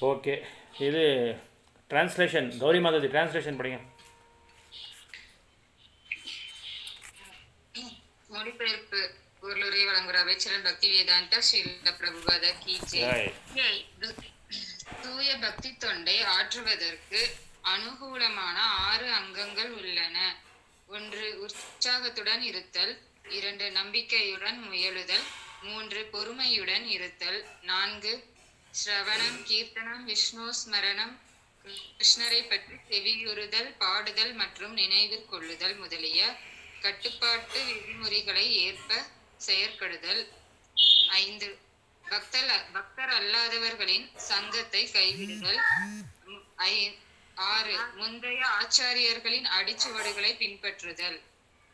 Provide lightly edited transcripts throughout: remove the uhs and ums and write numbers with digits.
Okay. இது translation Gowri Mataji translation படிங்க. மொழிபெயர்ப்பு பொருளுரை வழங்குகிற அமைச்சரன் பக்தி வேதாந்த ஸ்ரீல பிரபுபாத கீஜே. தூய பக்தி தொண்டை ஆற்றுவதற்கு அனுகூலமான 6 அங்கங்கள் உள்ளன. 1 உற்சாகத்துடன் இருத்தல், 2 நம்பிக்கையுடன் முயலுதல், 3 பொறுமையுடன் இருத்தல், 4 ஸ்ரவணம் கீர்த்தனம் விஷ்ணு ஸ்மரணம் கிருஷ்ணரை பற்றி செவியுறுதல் பாடுதல் மற்றும் நினைவில் கொள்ளுதல் முதலிய கட்டுப்பாட்டு விதிமுறைகளை ஏற்ப செயற்படுதல். 5 பக்தர் அல்லாதவர்களின் சங்கத்தை கைவிடுதல். 6 முந்தைய ஆச்சாரியர்களின் அடிச்சுவடுகளை பின்பற்றுதல்.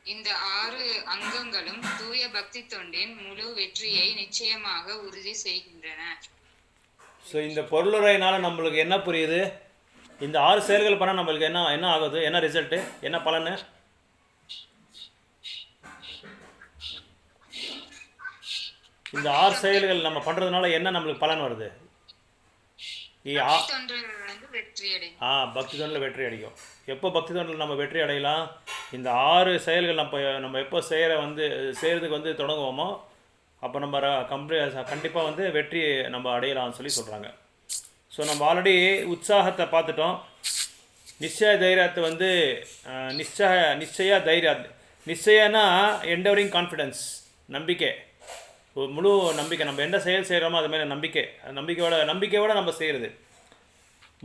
இந்த 6 அங்கங்களும் தூய பக்தி தொண்டின் முழு வெற்றியை நிச்சயமாக உறுதி செய்கின்றன. ஸோ இந்த பொருளுரையினால நம்மளுக்கு என்ன புரியுது? இந்த 6 செயல்கள் பண்ணால் நம்மளுக்கு என்ன ஆகுது? என்ன ரிசல்ட்டு? என்ன பலன்? இந்த 6 செயல்கள் நம்ம பண்ணுறதுனால என்ன நம்மளுக்கு பலன் வருது? பக்தி தொண்டில் வெற்றி அடையும். எப்போ பக்தி தொண்டில் நம்ம வெற்றி அடையலாம்? இந்த 6 செயல்கள் நம்ம எப்போ செய்கிறதுக்கு தொடங்குவோமோ அப்போ நம்ம கண்டிப்பாக வெற்றி நம்ம அடையலாம்னு சொல்கிறாங்க. ஸோ நம்ம ஆல்ரெடி உற்சாகத்தை பார்த்துட்டோம். நிச்சய தைரியத்தை நிச்சய தைரியம். நிச்சயனா என்டவரிங் கான்ஃபிடென்ஸ், நம்பிக்கை, ஒரு முழு நம்பிக்கை. நம்ம என்ன செயல் செய்கிறோமோ அது மேலே நம்பிக்கையோட நம்ம செய்கிறது.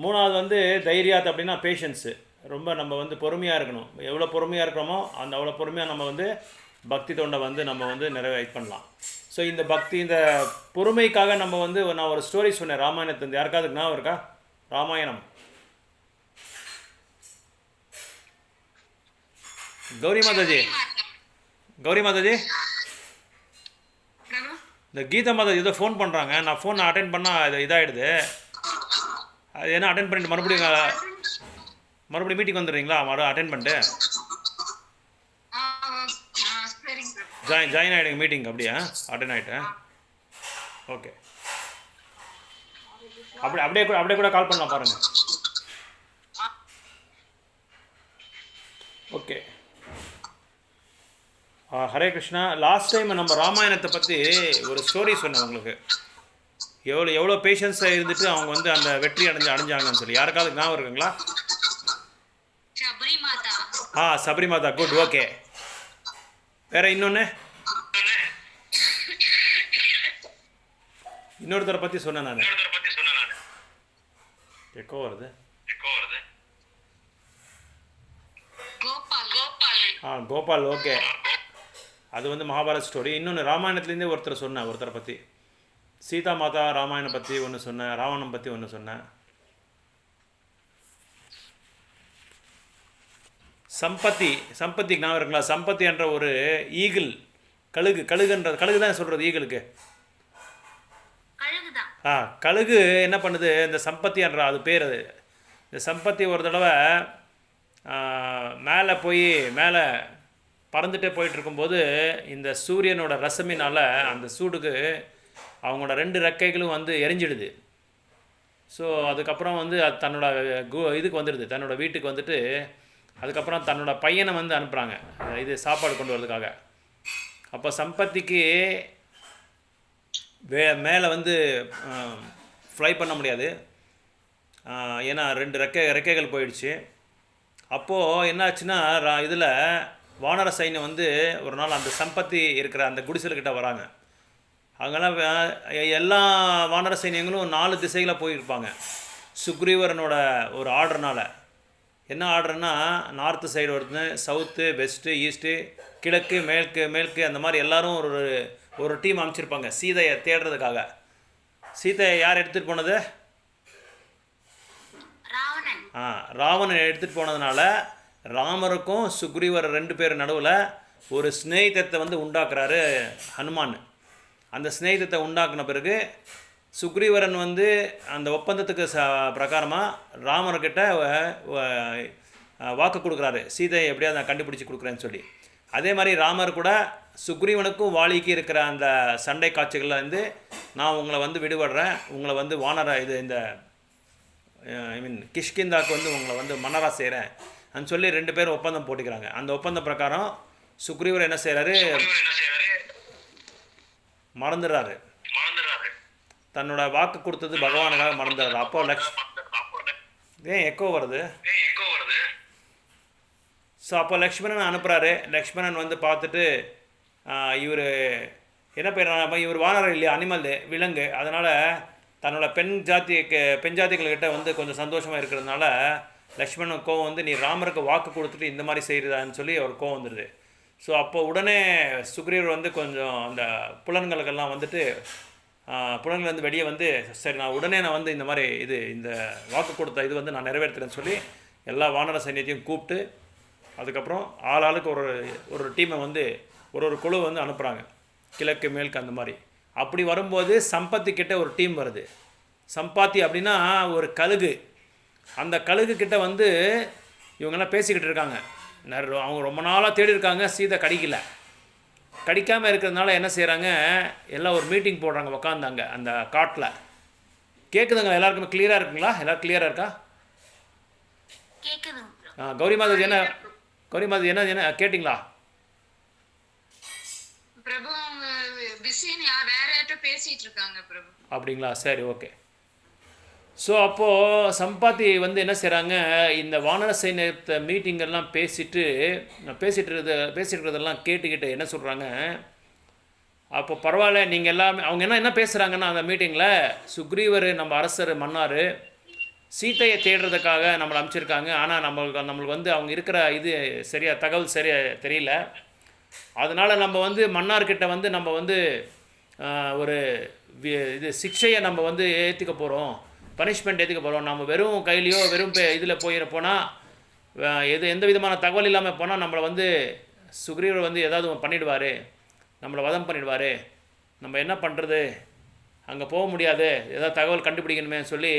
3வது தைரியாத் அப்படின்னா பேஷன்ஸு. ரொம்ப நம்ம பொறுமையாக இருக்கணும். எவ்வளோ பொறுமையாக இருக்கிறோமோ அவ்வளோ பொறுமையாக நம்ம பக்தி தொண்டை நம்ம நிறைவேற்ற பண்ணலாம். ஸோ இந்த பொறுமைக்காக நம்ம நான் ஒரு ஸ்டோரி சொன்னேன் ராமாயணத்துலேருந்து. யாருக்காவது ஞாபகம் இருக்கா? ராமாயணம். கௌரி மாதாஜி இந்த கீதா மாதாஜி ஏதோ ஃபோன் பண்ணுறாங்க. நான் ஃபோன் அட்டென்ட் பண்ணால் அது இதாகிடுது. அது என்ன அட்டென்ட் பண்ணிட்டு மறுபடியும் மீட்டிங் வந்துடுறீங்களா? அட்டென்ட் பண்ணிட்டு ஜாயின் ஆகிடுங்க மீட்டிங். அப்படியா? அட்டென்ட் ஆகிட்டேன். ஓகே. அப்படியே கூட கால் பண்ணலாம் பாருங்கள். Okay. Hare Krishna. Last time நம்ம ராமாயணத்தை பற்றி ஒரு ஸ்டோரி சொன்னேன் உங்களுக்கு. எவ்வளோ பேஷன்ஸாக இருந்துட்டு அவங்க அந்த வெற்றி அடைஞ்சாங்கன்னு சொல்லி. யாருக்காவது ஞாபகம் இருக்குங்களா? சபரி மாதா. குட். ஓகே. வேறு இன்னொருத்தரை பற்றி சொன்னேன் நான். எக்கோ வருது. கோபால். ஓகே. அது மகாபாரத் ஸ்டோரி. இன்னொன்று ராமாயணத்துலேருந்தே ஒருத்தரை பற்றி, சீதா மாதா ராமாயணம் பற்றி ஒன்று சொன்னேன், ராவணம் பற்றி ஒன்று சொன்னேன். சம்பத்தி ஞாபகம் இருக்குங்களா? சம்பத்தி என்ற ஒரு ஈகிள், கழுகு தான் சொல்கிறது ஈகிளுக்கு. கழுகு என்ன பண்ணுது? இந்த சம்பத்தி என்ற அது பேர். அது இந்த சம்பத்தி ஒரு தடவை மேலே பறந்துட்டே போயிட்டுருக்கும்போது இந்த சூரியனோட ரசமினால் அந்த சூடுக்கு அவங்களோட 2 ரெக்கைகளும் எரிஞ்சிடுது. ஸோ அதுக்கப்புறம் அது தன்னோட இதுக்கு வந்துடுது, தன்னோட வீட்டுக்கு வந்துட்டு அதுக்கப்புறம் தன்னோட பையனை அனுப்புகிறாங்க இது சாப்பாடு கொண்டு வரதுக்காக. அப்போ சம்பத்திக்கு மேலே ஃப்ளை பண்ண முடியாது. ஏன்னா 2 ரெக்கைகள் போயிடுச்சு. அப்போது என்ன ஆச்சுன்னா இதில் வானர சைன்யம் ஒரு நாள் அந்த சம்பத்தி இருக்கிற அந்த குடிசல்கிட்ட வராங்க. அங்கெல்லாம் எல்லா வானர சைன்யங்களும் 4 திசைகளாக போயிருப்பாங்க. சுக்ரீவரனோட ஒரு ஆர்டர்னால். என்ன ஆர்டர்னா, நார்த்து சைடு ஒருத்தர், சவுத்து, வெஸ்ட்டு, ஈஸ்ட்டு, கிழக்கு, மேற்கு அந்த மாதிரி எல்லோரும் ஒரு டீம் அமைச்சிருப்பாங்க சீதையை தேடுறதுக்காக. சீதையை யார் எடுத்துகிட்டு போனது? ராவணன் எடுத்துகிட்டு போனதுனால ராமருக்கும் சுக்ரீவர் 2 பேர் நடுவில் ஒரு ஸ்நேகிதத்தை உண்டாக்குறாரு ஹனுமான். அந்த ஸ்நேகிதத்தை உண்டாக்குன பிறகு சுக்ரீவரன் அந்த ஒப்பந்தத்துக்கு பிரகாரமாக ராமர்கிட்ட வாக்கு கொடுக்குறாரு, சீதையை எப்படியாவது நான் கண்டுபிடிச்சி கொடுக்குறேன்னு சொல்லி. அதே மாதிரி ராமர் கூட சுக்ரீவனுக்கும் வாலிக்கு இருக்கிற அந்த சண்டை காட்சிகளில் நான் உங்களை விடுபடுறேன், உங்களை வானர இந்த ஐ மீன் கிஷ்கிந்தாக்கு வந்து உங்களை வந்து மன்னராக செய்கிறேன் அப்படின்னு சொல்லி 2 பேரும் ஒப்பந்தம் போட்டுக்கிறாங்க. அந்த ஒப்பந்த பிரகாரம் சுக்ரீவர் என்ன செய்கிறாரு, மறந்துடுறாரு. தன்னோட வாக்கு கொடுத்தது பகவானுக்காக மறந்துடுறாரு. அப்போ ஏன் எக்கோ வருது? ஸோ அப்போ லக்ஷ்மணன் அனுப்புகிறாரு. லக்ஷ்மணன் வந்து பார்த்துட்டு இவர் என்ன பேர், இவர் வானரம் இல்லையா, அனிமல், விலங்கு, அதனால் தன்னோட பெண் ஜாதிகள்கிட்ட வந்து கொஞ்சம் சந்தோஷமாக இருக்கிறதுனால லக்ஷ்மணன் கோவம் வந்து, நீ ராமருக்கு வாக்கு கொடுத்துட்டு இந்த மாதிரி செய்கிறதான்னு சொல்லி அவர் கோவம் வந்துடுது. ஸோ அப்போ உடனே சுக்ரீவர் வந்து கொஞ்சம் அந்த புலன்களுக்கெல்லாம் வந்துட்டு புலன்கள் வந்து வெளியே வந்து, சரி நான் உடனே வந்து இந்த மாதிரி இந்த வாக்கு கொடுத்த இது வந்து நான் நிறைவேற்றுறேன்னு சொல்லி எல்லா வானர சைன்யத்தையும் கூப்பிட்டு அதுக்கப்புறம் ஆளாளுக்கு ஒரு டீமை வந்து ஒரு குழு வந்து அனுப்புகிறாங்க, கிழக்கு மேற்கு அந்த மாதிரி. அப்படி வரும்போது சம்பத்தி கிட்ட ஒரு டீம் வருது. சம்பாத்தி அப்படின்னா ஒரு கழுகு. அந்த கழுகு கிட்ட வந்து இவங்கெல்லாம் பேசிக்கிட்டு இருக்காங்க. அவங்க ரொம்ப நாளாக தேடி இருக்காங்க, சீதை கடிக்காமல் இருக்கிறதுனால என்ன செய்கிறாங்க, எல்லாம் ஒரு மீட்டிங் போடுறாங்க உக்காந்தாங்க அந்த காட்டில். கேட்குதுங்க எல்லாருக்குமே? கிளியராக இருக்குங்களா? எல்லோரும் கிளியராக இருக்கா? கௌரி மாதவி என்ன கேட்டிங்களா? அப்படிங்களா? சரி, ஓகே. ஸோ அப்போது சம்பாத்தி வந்து என்ன செய்கிறாங்க, இந்த வானர சைன்யத்தை மீட்டிங்கெல்லாம் பேசிட்டு இருக்கிறதெல்லாம் கேட்டுக்கிட்டு என்ன சொல்கிறாங்க, அப்போ பரவாயில்ல நீங்கள் எல்லாமே, அவங்க என்ன பேசுகிறாங்கன்னா அந்த மீட்டிங்கில், சுக்ரீவர் நம்ம அரசர் மன்னார் சீத்தையை தேடுறதுக்காக நம்மளை அனுப்பிச்சிருக்காங்க. ஆனால் நம்மளுக்கு வந்து அவங்க இருக்கிற இது தகவல் சரியாக தெரியல. அதனால் நம்ம வந்து மன்னார்கிட்ட வந்து நம்ம வந்து ஒரு சிக்ஷையை நம்ம வந்து ஏற்றுக்க போகிறோம், பனிஷ்மெண்ட் ஏற்றுக்க போகிறோம். நம்ம வெறும் கையிலையோ வெறும் இதில் போனால் எந்த விதமான தகவல் இல்லாமல் போனால் நம்மளை வந்து சுக்ரீவர் வந்து ஏதாவது பண்ணிவிடுவார், நம்மளை வதம் பண்ணிவிடுவார். நம்ம என்ன பண்ணுறது, அங்கே போக முடியாது, ஏதாவது தகவல் கண்டுபிடிக்கணுமே சொல்லி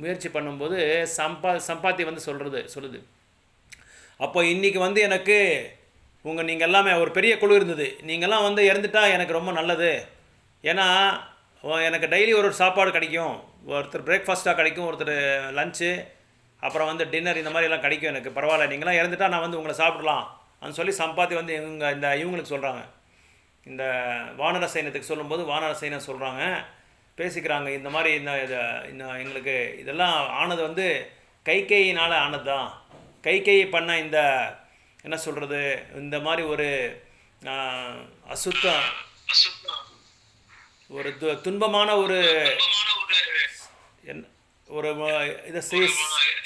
முயற்சி பண்ணும்போது சம்பாத்தி வந்து சொல்லுது. அப்போ இன்றைக்கி வந்து எனக்கு நீங்கள் எல்லாமே ஒரு பெரிய குழு இருந்தது, நீங்கள்லாம் வந்து இறந்துட்டா எனக்கு ரொம்ப நல்லது. ஏன்னா எனக்கு டெய்லி ஒரு சாப்பாடு கிடைக்கும், ஒருத்தர் பிரேக்ஃபாஸ்ட்டாக கிடைக்கும், ஒருத்தர் லஞ்சு, அப்புறம் வந்து டின்னர், இந்த மாதிரிலாம் கிடைக்கும் எனக்கு. பரவாயில்ல, நீங்களாம் இறந்துட்டா நான் வந்து உங்களை சாப்பிடலாம் அப்படின்னு சொல்லி சம்பாத்தி வந்து இவங்களுக்கு சொல்கிறாங்க. இந்த வானர சைன்யத்துக்கு சொல்லும்போது வானர சைன்யம் சொல்கிறாங்க, பேசிக்கிறாங்க, இந்த மாதிரி எங்களுக்கு இதெல்லாம் ஆனது வந்து கைகேயினால் ஆனது தான். கைகேயி பண்ண இந்த என்ன சொல்கிறது, இந்த மாதிரி ஒரு அசுத்தம், ஒரு துன்பமான ஒரு இதை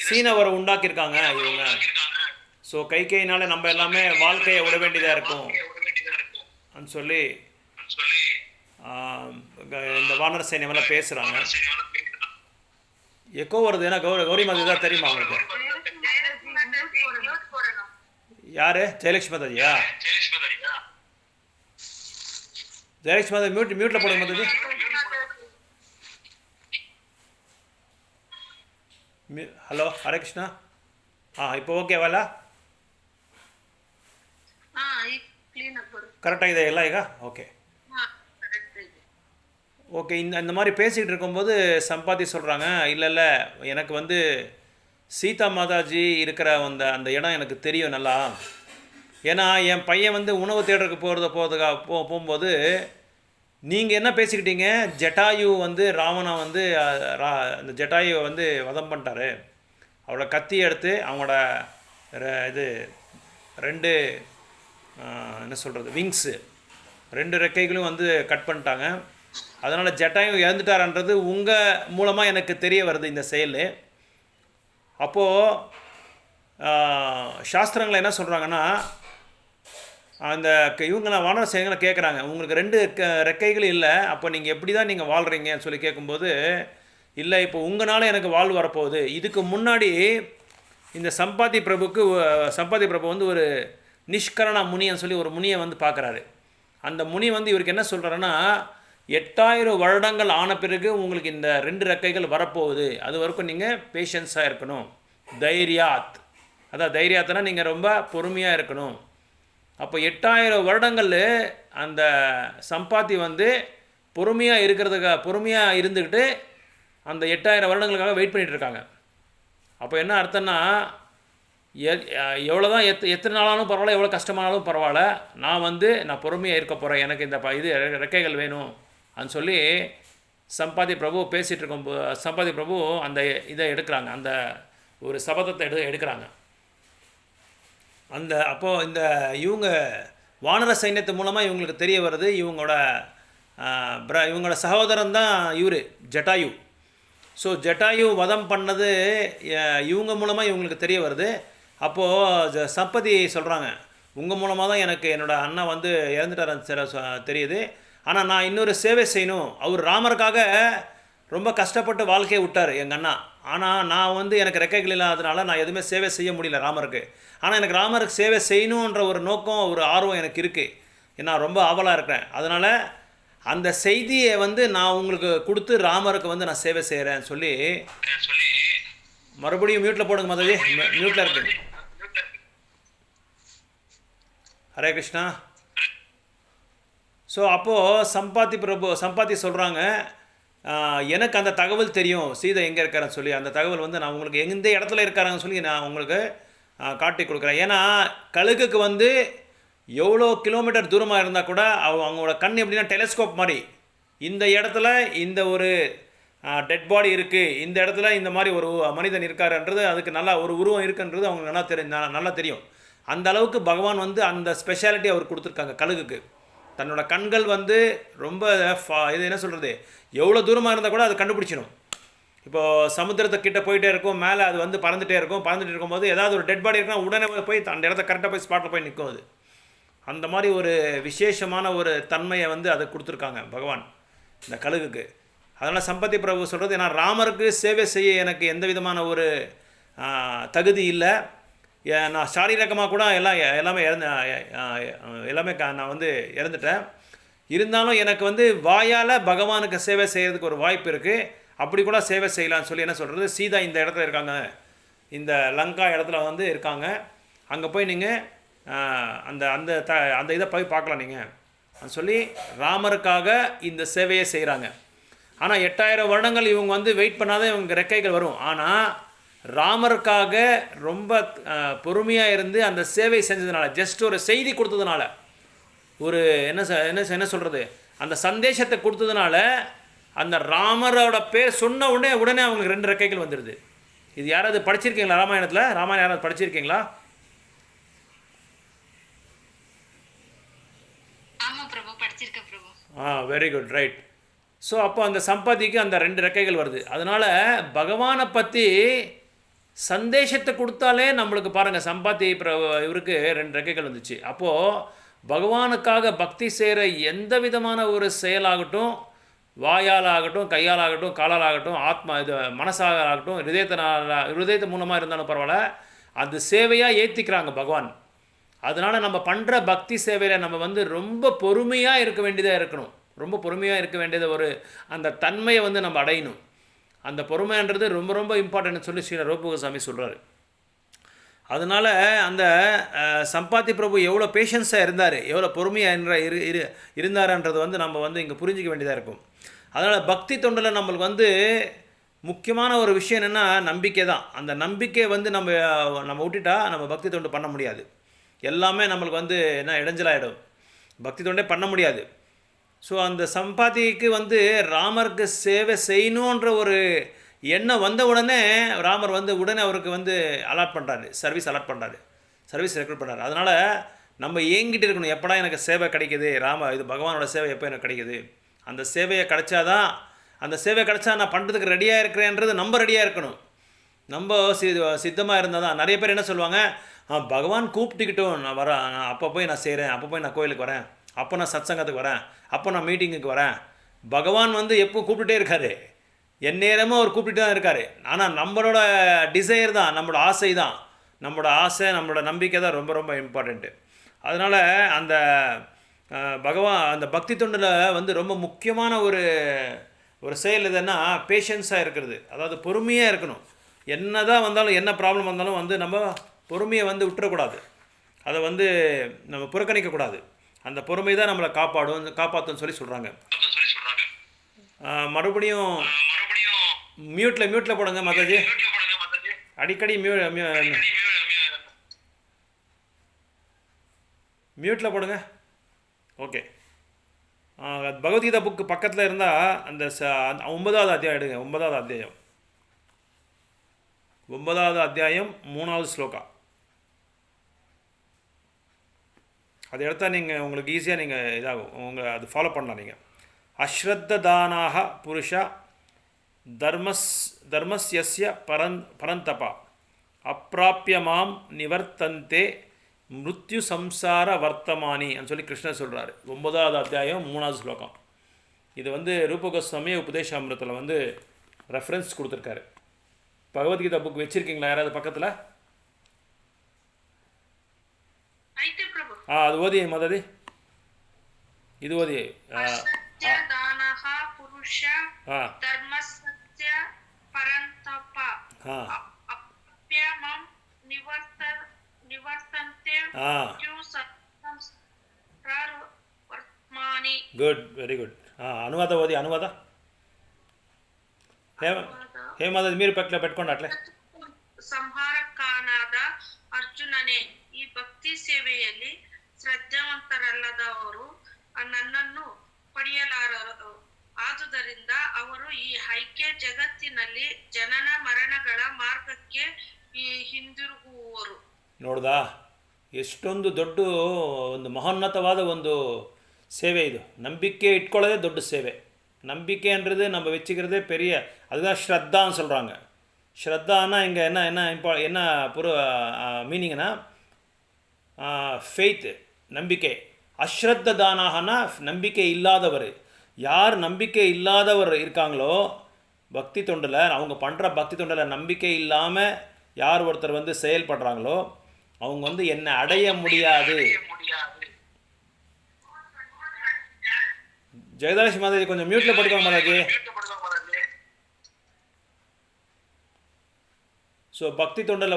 சீனவரை உண்டாக்கியிருக்காங்க இவங்க. ஸோ கைகேயினால் நம்ம எல்லாமே வாழ்க்கையை விட வேண்டியதாக இருக்கும் அப்படின்னு சொல்லி இந்த வானர சைன்யமெல்லாம் பேசுகிறாங்க. எக்கோ வருது. ஏன்னா கௌரி மாதிரி தான் தெரியுமா அவங்களுக்கு? யார்? ஜெயலட்சுமி மாதாஜியா? ஜெயலட்சுமி மாதாஜி மியூட்டில் போடுங்க மாதாஜி. ஹலோ, ஹரே கிருஷ்ணா. இப்போ ஓகேவால? கரெக்டாக ಇದೆ ಎಲ್ಲ ಈಗ? Okay okay. இந்த மாதிரி பேசிக்கிட்டு இருக்கும்போது சம்பாத்தி சொல்கிறாங்க, இல்லை எனக்கு வந்து சீதா மாதாஜி இருக்கிற அந்த இடம் எனக்கு தெரியும் நல்லா. ஏன்னா என் பையன் வந்து உணவு தேடுறதுக்கு போகும்போது நீங்கள் என்ன பேசிக்கிட்டீங்க, ஜட்டாயு வந்து ராவணன் வந்து அந்த ஜட்டாயுவை வந்து வதம் பண்ணிட்டாரு. அவளோட கத்தி எடுத்து அவங்களோட இது 2 என்ன சொல்கிறது விங்ஸு 2 ரெக்கைகளும் வந்து கட் பண்ணிட்டாங்க. அதனால் ஜட்டாயும் இறந்துட்டாரன்றது உங்கள் மூலமாக எனக்கு தெரிய வருது இந்த செயல். அப்போது சாஸ்திரங்களை என்ன சொல்கிறாங்கன்னா, அந்த இவங்களாம் வானர சைன்யங்களை கேட்குறாங்க, உங்களுக்கு 2 ரெக்கைகள் இல்லை, அப்போ நீங்கள் எப்படி தான் நீங்கள் வாழ்கிறீங்கன்னு சொல்லி கேட்கும்போது, இல்லை இப்போ உங்களால் எனக்கு வாழ்வு வரப்போகுது. இதுக்கு முன்னாடி இந்த சம்பாதி பிரபு வந்து ஒரு நிஷ்கரண முனின்னு சொல்லி ஒரு முனியை வந்து பார்க்குறாரு. அந்த முனி வந்து இவருக்கு என்ன சொல்கிறாருன்னா, 8000 வருடங்கள் ஆன பிறகு உங்களுக்கு இந்த 2 ரெக்கைகள் வரப்போகுது, அது வரைக்கும் நீங்கள் பேஷன்ஸாக இருக்கணும். தைரியாத், அதான் தைரியாத்னா நீங்கள் ரொம்ப பொறுமையாக இருக்கணும். அப்போ 8000 வருடங்கள் அந்த சம்பாத்தி வந்து பொறுமையாக இருந்துக்கிட்டு அந்த 8000 வருடங்களுக்காக வெயிட் பண்ணிகிட்டு இருக்காங்க. அப்போ என்ன அர்த்தம்னா எவ்வளோ தான் எத்தனை நாளாலும் பரவாயில்ல, எவ்வளோ கஷ்டமானாலும் பரவாயில்ல, நான் பொறுமையாக இருக்க போகிறேன், எனக்கு இந்த இது ரெக்கைகள் வேணும் அப்படின்னு சொல்லி சம்பாதி பிரபு பேசிகிட்டு இருக்கும்போது சம்பாதி பிரபு அந்த இதை எடுக்கிறாங்க, அந்த ஒரு சபதத்தை எடுக்கிறாங்க. அப்போது இவங்க வானர சைன்யத்து மூலமாக இவங்களுக்கு தெரிய வருது, இவங்களோட சகோதரன் தான் இவர் ஜட்டாயு. ஸோ ஜட்டாயு வதம் பண்ணது இவங்க மூலமாக இவங்களுக்கு தெரிய வருது. அப்போது சம்பதி சொல்கிறாங்க, உங்கள் மூலமாக தான் எனக்கு என்னோடய அண்ணன் இறந்துட்டார் தெரியுது, ஆனால் நான் இன்னொரு சேவை செய்யணும். அவர் ராமருக்காக ரொம்ப கஷ்டப்பட்டு வாழ்க்கையை விட்டார் எங்கள் அண்ணா. ஆனால் நான் எனக்கு ரெக்கைகள் இல்லாததுனால நான் எதுவுமே சேவை செய்ய முடியல ராமருக்கு. ஆனால் எனக்கு ராமருக்கு சேவை செய்யணுன்ற ஒரு நோக்கம், ஒரு ஆர்வம் எனக்கு இருக்குது, நான் ரொம்ப ஆவலாக இருக்கிறேன். அதனால் அந்த செய்தியை நான் உங்களுக்கு கொடுத்து ராமருக்கு நான் சேவை செய்கிறேன்னு சொல்லி மறுபடியும் மியூட்டில் போடுங்க மாதாஜி, மியூட்டில் இருக்கு. ஹரே கிருஷ்ணா. ஸோ அப்போது சம்பாத்தி சொல்கிறாங்க, எனக்கு அந்த தகவல் தெரியும் சீதை எங்கே இருக்காருன்னு சொல்லி. அந்த தகவல் நான் உங்களுக்கு எந்த இடத்துல இருக்காருன்னு சொல்லி நான் உங்களுக்கு காட்டி கொடுக்குறேன். ஏன்னா கழுகுக்கு எவ்வளோ கிலோமீட்டர் தூரமாக இருந்தால் கூட அவங்களோட கண் எப்படின்னா டெலஸ்கோப் மாதிரி, இந்த இடத்துல இந்த ஒரு டெட் பாடி இருக்குது, இந்த இடத்துல இந்த மாதிரி ஒரு மனிதன் இருக்காருன்றது, அதுக்கு நல்லா ஒரு உருவம் இருக்குன்றது அவங்களுக்கு நல்லா தெரியும். அந்த அளவுக்கு பகவான் அந்த ஸ்பெஷாலிட்டி அவர் கொடுத்துருக்காங்க கழுகுக்கு. தன்னோட கண்கள் ரொம்ப இது என்ன சொல்கிறது, எவ்வளோ தூரமாக இருந்தால் கூட அது கண்டுபிடிச்சிடும். இப்போது சமுத்திரத்துக்கிட்ட போயிட்டே இருக்கும், மேலே அது பறந்துகிட்டே இருக்கும்போது ஏதாவது ஒரு டெட் பாடி இருக்குன்னா உடனே போய் அந்த இடத்த கரெக்டாக போய் ஸ்பாட்டில் போய் நிற்கும். அது அந்த மாதிரி ஒரு விசேஷமான ஒரு தன்மையை அதை கொடுத்துருக்காங்க பகவான் இந்த கழுகுக்கு. அதனால் சம்பத்தி பிரபு சொல்கிறது, நான் ராமருக்கு சேவை செய்ய எனக்கு எந்த விதமான ஒரு தகுதி இல்லை, நான் சாரீரகமாக கூட எல்லாமே நான் இறந்துட்டேன். இருந்தாலும் எனக்கு வாயால் பகவானுக்கு சேவை செய்கிறதுக்கு ஒரு வாய்ப்பு இருக்குது, அப்படி கூட சேவை செய்யலான்னு சொல்லி என்ன சொல்கிறது, சீதா இந்த இடத்துல இருக்காங்க, இந்த லங்கா இடத்துல இருக்காங்க, அங்கே போய் நீங்கள் அந்த இதை போய் பார்க்கலாம் நீங்கள் சொல்லி ராமருக்காக இந்த சேவையை செய்கிறாங்க. ஆனால் 8000 வருடங்கள் இவங்க வெயிட் பண்ணாதான் இவங்க ரெக்கைகள் வரும். ஆனால் ராமருக்காக ரொம்ப பொறுமையாக இருந்து அந்த சேவை செஞ்சதுனால, ஜஸ்ட் ஒரு செய்தி கொடுத்ததுனால, ஒரு என்ன சொல்கிறது, அந்த சந்தேஷத்தை கொடுத்ததுனால, அந்த ராமரோட பேர் சொன்ன உடனே அவங்களுக்கு 2 ரெக்கைகள் வந்துடுது. இது யாராவது படிச்சிருக்கீங்களா ராமாயணத்தில்? ராமாயணம் யாராவது படிச்சிருக்கீங்களா? Very good, right. ஸோ அப்போ அந்த சம்பாதிக்கு அந்த 2 ரெக்கைகள் வருது. அதனால் பகவானை பற்றி சந்தேஷத்தை கொடுத்தாலே நம்மளுக்கு பாருங்கள், சம்பாத்தி இவருக்கு 2 ரெக்கைகள் வந்துச்சு. அப்போது பகவானுக்காக பக்தி செய்கிற எந்த விதமான ஒரு செயலாகட்டும், வாயால் ஆகட்டும், கையால் ஆகட்டும், காலால் ஆகட்டும், மனசாக ஆகட்டும், ஹிருதயத்து மூலமாக இருந்தாலும் பரவாயில்ல, அது சேவையாக ஏற்றிக்கிறாங்க பகவான். அதனால் நம்ம பண்ணுற பக்தி சேவையில் நம்ம ரொம்ப பொறுமையாக இருக்க வேண்டியதாக இருக்கணும். ரொம்ப பொறுமையாக இருக்க வேண்டியது ஒரு அந்த தன்மையை நம்ம அடையணும். அந்த பொறுமைன்றது ரொம்ப ரொம்ப இம்பார்ட்டன்ட்னு சொல்லி ஸ்ரீ ரூப கோஸ்வாமி சொல்கிறாரு. அதனால் அந்த சம்பாத்தி பிரபு எவ்வளோ பேஷன்ஸாக இருந்தார், எவ்வளோ பொறுமையாக இருந்தாருன்றது நம்ம இங்கே புரிஞ்சிக்க வேண்டியதாக இருக்கும். அதனால் பக்தி தொண்டில் நம்மளுக்கு முக்கியமான ஒரு விஷயம் என்னென்னா நம்பிக்கை தான். அந்த நம்பிக்கை நம்ம விட்டுட்டா நம்ம பக்தி தொண்டு பண்ண முடியாது. எல்லாமே நம்மளுக்கு என்ன இடைஞ்சலாகிடும், பக்தி தொண்டே பண்ண முடியாது. ஸோ அந்த சம்பாதிக்கு ராமருக்கு சேவை செய்யணுன்ற ஒரு எண்ணம் வந்த உடனே ராமர் உடனே அவருக்கு அலாட் பண்ணுறாரு, சர்வீஸ் ரெக்ரூட் பண்ணுறாரு. அதனால் நம்ம ஏங்கிட்டு இருக்கணும், எப்படா எனக்கு சேவை கிடைக்கிது, இது பகவானோட சேவை எப்போ எனக்கு கிடைக்கிது, அந்த சேவையை கிடைச்சாதான், அந்த சேவை கிடைச்சா நான் பண்ணுறதுக்கு ரெடியாக இருக்கிறேன்றது நம்ம ரெடியாக இருக்கணும். நம்ம சித்தமாக இருந்தால் தான். நிறைய பேர் என்ன சொல்லுவாங்க, பகவான் கூப்பிட்டுக்கிட்டோம், நான் வரேன், அப்போ போய் நான் செய்கிறேன், அப்போ போய் நான் கோயிலுக்கு வரேன், அப்போ நான் சத்சங்கத்துக்கு வரேன், அப்போ நான் மீட்டிங்குக்கு வரேன். பகவான் எப்போ கூப்பிட்டுட்டே இருக்காரு, எந்நேரமும் அவர் கூப்பிட்டு தான் இருக்கார். ஆனால் நம்மளோட டிசைர் தான், நம்மளோட ஆசை தான், நம்மளோட ஆசை, நம்மளோட நம்பிக்கை தான் ரொம்ப ரொம்ப இம்பார்ட்டண்ட்டு. அதனால் அந்த அந்த பக்தி தொண்டில் ரொம்ப முக்கியமான ஒரு செயல் எதுன்னா பேஷன்ஸாக இருக்கிறது. அதாவது பொறுமையாக இருக்கணும். என்ன தான் வந்தாலும், என்ன ப்ராப்ளம் வந்தாலும் நம்ம பொறுமையை விட்டுறக்கூடாது, அதை நம்ம புறக்கணிக்கக்கூடாது. அந்த பொறுமை தான் நம்மளை காப்பாற்றுன்னு சொல்லி சொல்கிறாங்க. மறுபடியும் மியூட்டில் போடுங்க மாதாஜி. அடிக்கடி மியூட்டில் போடுங்க. ஓகே. பகவத்கீதா புக்கு பக்கத்தில் இருந்தால் அந்த 9வது அத்தியாயம் எடுங்க. 9வது அத்தியாயம் 9வது அத்தியாயம் 3வது ஸ்லோகா. அது எடுத்தால் நீங்கள் உங்களுக்கு ஈஸியாக நீங்கள் இதாகும், அது ஃபாலோ பண்ணலாம் நீங்கள். அஸ்ரத்ததானாக புருஷா தர்மஸ்ய பரந்தபா அப்பிராப்பிய மாம் நிவர்த்தந்தே மிருத்யு சம்சார வர்த்தமானி சொல்லி கிருஷ்ணர் சொல்கிறாரு. 9வது அத்தியாயம் 3வது ஸ்லோகம். இது வந்து ரூப கோஸ்வாமி உபதேசாமிரத்தில் ரெஃபரன்ஸ் கொடுத்துருக்காரு. பகவத்கீதா புக் வச்சுருக்கீங்களா யாராவது பக்கத்தில்? அது ஓதி மததி, இது ஓதி. Good, very good. ಅನುವಾದ ಓದಿ, ಅನುವಾದ ಹೇಮಾದ మీరు పెట్టుకోండి అట్లే. ಸಂಹಾರಕಾನಾದ ಅರ್ಜುನನೇ, ಈ ಭಕ್ತಿ ಸೇವೆಯಲ್ಲಿ ಶ್ರದ್ಧಾವಂತರಲ್ಲದವರು ನನ್ನನ್ನು ಪಡೆಯಲಾರರು. ಆದುದರಿಂದ ಅವರು ಈ ಐಕ್ಯ ಜಗತ್ತಿನಲ್ಲಿ ಜನನ ಮರಣಗಳ ಮಾರ್ಗಕ್ಕೆ ಹಿಂದಿರುಗುವರು. ನೋಡ್ದಾ, ಎಷ್ಟೊಂದು ದೊಡ್ಡ ಒಂದು ಮಹೋನ್ನತವಾದ ಒಂದು சேவை இது. நம்பிக்கை இட்கொள்ளதே ದೊಡ್ಡ சேவை. நம்பிக்கைன்றது நம்ம வச்சுக்கிறதே பெரிய, அதுதான் ஸ்ரத்தான்னு சொல்கிறாங்க. ஸ்ரத்தானா இங்கே என்ன மீனிங்னா ஃபெய்த்து, நம்பிக்கை. அஸ்ரத்த தானாகனா நம்பிக்கை இல்லாதவர். யார் நம்பிக்கை இல்லாதவர் இருக்காங்களோ பக்தி தொண்டில், அவங்க பண்ணுற பக்தி தொண்டில் நம்பிக்கை இல்லாமல் யார் ஒருத்தர் செயல்படுறாங்களோ அவங்க என்னை அடைய முடியாது. ஜெயதாஷ் மாதாஜி கொஞ்சம் மியூட்டில் படிக்கணும் மாதாஜி. ஸோ பக்தி தொண்டில்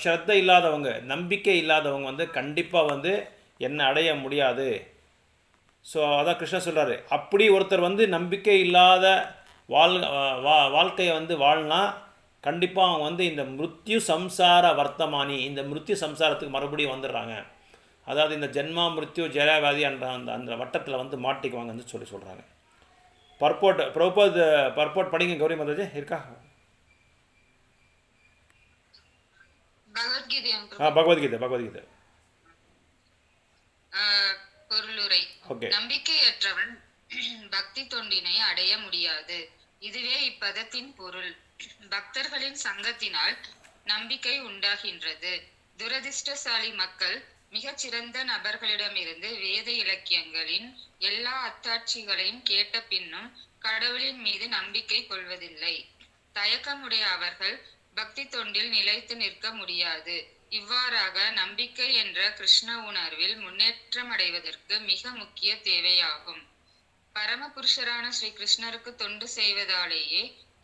ஸ்ரத்தை இல்லாதவங்க, நம்பிக்கை இல்லாதவங்க கண்டிப்பாக என்னை அடைய முடியாது. ஸோ அதான் கிருஷ்ணர் சொல்கிறாரு. அப்படி ஒருத்தர் நம்பிக்கை இல்லாத வாழ்க்கையை வாழ்னா கண்டிப்பாக அவங்க இந்த மிருத்யு சம்சார வர்த்தமானி, இந்த மிருத்யு சம்சாரத்துக்கு மறுபடியும் வந்துடுறாங்க. அதாவது இந்த ஜென்மா மிருத்யு ஜெயவியாதி என்ற அந்த வட்டத்தில் மாட்டிக்குவாங்கன்னு சொல்கிறாங்க. பர்போட் படிங்க கௌரி மாதாஜி. இருக்கா பகவத்கீதை பொருளுரை. நம்பிக்கையற்றவன் பக்தி தொண்டினை அடைய முடியாது. இதுவே இப்பதத்தின் பொருள். பக்தர்களின் சங்கத்தினால் நம்பிக்கை உண்டாகின்றது. துரதிர்ஷ்டசாலி மக்கள் மிகச்சிறந்த நபர்களிடமிருந்து வேத இலக்கியங்களின் எல்லா அத்தாட்சிகளையும் கேட்ட பின்னும் கடவுளின் மீது நம்பிக்கை கொள்வதில்லை. தயக்கமுடைய அவர்கள் பக்தி தொண்டில் நிலைத்து நிற்க முடியாது. இவ்வாறாக நம்பிக்கை என்ற கிருஷ்ண உணர்வில் முன்னேற்றம் அடைவதற்கு மிக முக்கிய தேவையாகும். பரமபுருஷரான ஸ்ரீ கிருஷ்ணருக்கு தொண்டு செய்வதாலேயே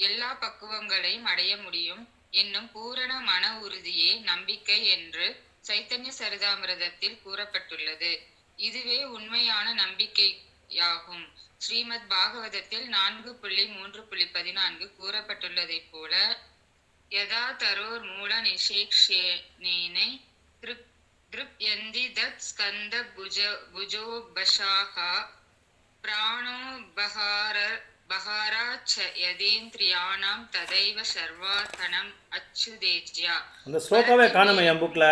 எல்லா பக்குவங்களையும் அடைய முடியும் என்னும் பூரண மன உறுதியே நம்பிக்கை என்று சைத்தன்ய சரிதாமிரதத்தில் கூறப்பட்டுள்ளது. இதுவே உண்மையான நம்பிக்கையாகும். ஸ்ரீமத் பாகவதத்தில் 4.3.14 கூறப்பட்டுள்ளதை போல யதா தரோர் மூல நிஷேக்ஷேனே திருப்யந்தி தத் ஸ்கந்த புஜோபஷாஹா பிராணோ பஹாரா ச யதேந்திரியாணாம் ததைவ சர்வார்த்தனம் அச்சுதேஜ்யா. அந்த ஸ்லோகாவே காணுமே என் புக்ல.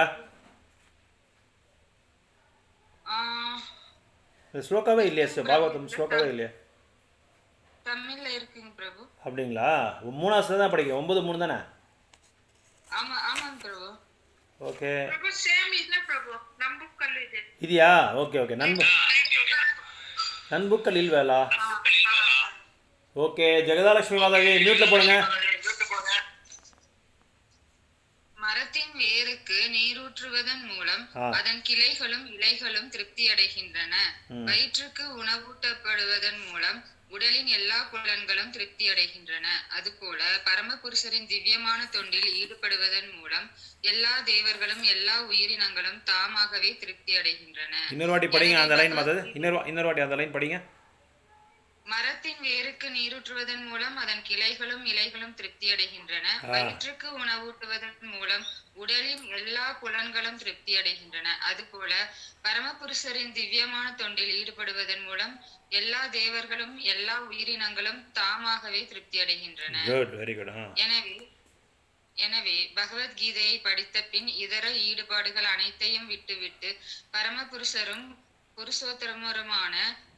ஸ்லோகாவே இல்லையா பாகவதம்? ஸ்லோகாவே இல்லையா? தமிழ்ல இருக்குங்க பிரபு. அப்படிங்களா? 3வது தான் படிக்க. 9:3 தானே? ஆமா ஆமாங்க பிரபு. ஓகே ಪ್ರಭು ಸೇಮ್ ಇದೆ ಪ್ರಭು, ನಮ್ಮ ಬುಕ್ ಅಲ್ಲಿ ಇದೆ. ಇದೆಯಾ? Okay okay. ನನ್ನ ಬುಕ್ಕಲ್ಲಿ ಇಲ್ವಲ್ಲ? ஓகே. ஜெகதாலட்சுமி மாதாஜி மியூட்டில் போடுங்க. மரத்தின் வேருக்கு நீரூற்றுவதன் மூலம் அதன் கிளைகளும் இலைகளும் திருப்தி அடைகின்றன. வயிற்றுக்கு உணவூட்டப்படுவதன் மூலம் உடலின் எல்லா புலன்களும் திருப்தி அடைகின்றன. அதுபோல பரமபுருஷரின் திவ்யமான தொண்டில் ஈடுபடுவதன் மூலம் எல்லா தேவர்களும் எல்லா உயிரினங்களும் தாமாகவே திருப்தி அடைகின்றன. இன்னொரு வாட்டி படிங்க அந்த லைன் மாதாஜி. இன்னொரு வாட்டி அந்த லைன் படிங்க. மரத்தின் வேருக்கு நீரூற்றுவதன் மூலம் அதன் கிளைகளும் இலைகளும் திருப்தி அடைகின்றன. வயிற்றுக்கு உணவூட்டுவதன் மூலம் உடலின் எல்லா புலன்களும் திருப்தி அடைகின்றன. அதுபோல பரமபுருஷரின் திவ்யமான தொண்டில் ஈடுபடுவதன் மூலம் எல்லா தேவர்களும் எல்லா உயிரினங்களும் தாமாகவே திருப்தி அடைகின்றன. எனவே பகவத்கீதையை படித்த பின் இதர ஈடுபாடுகள் அனைத்தையும் விட்டுவிட்டு பரமபுருஷரும் புருஷோத்தமருமான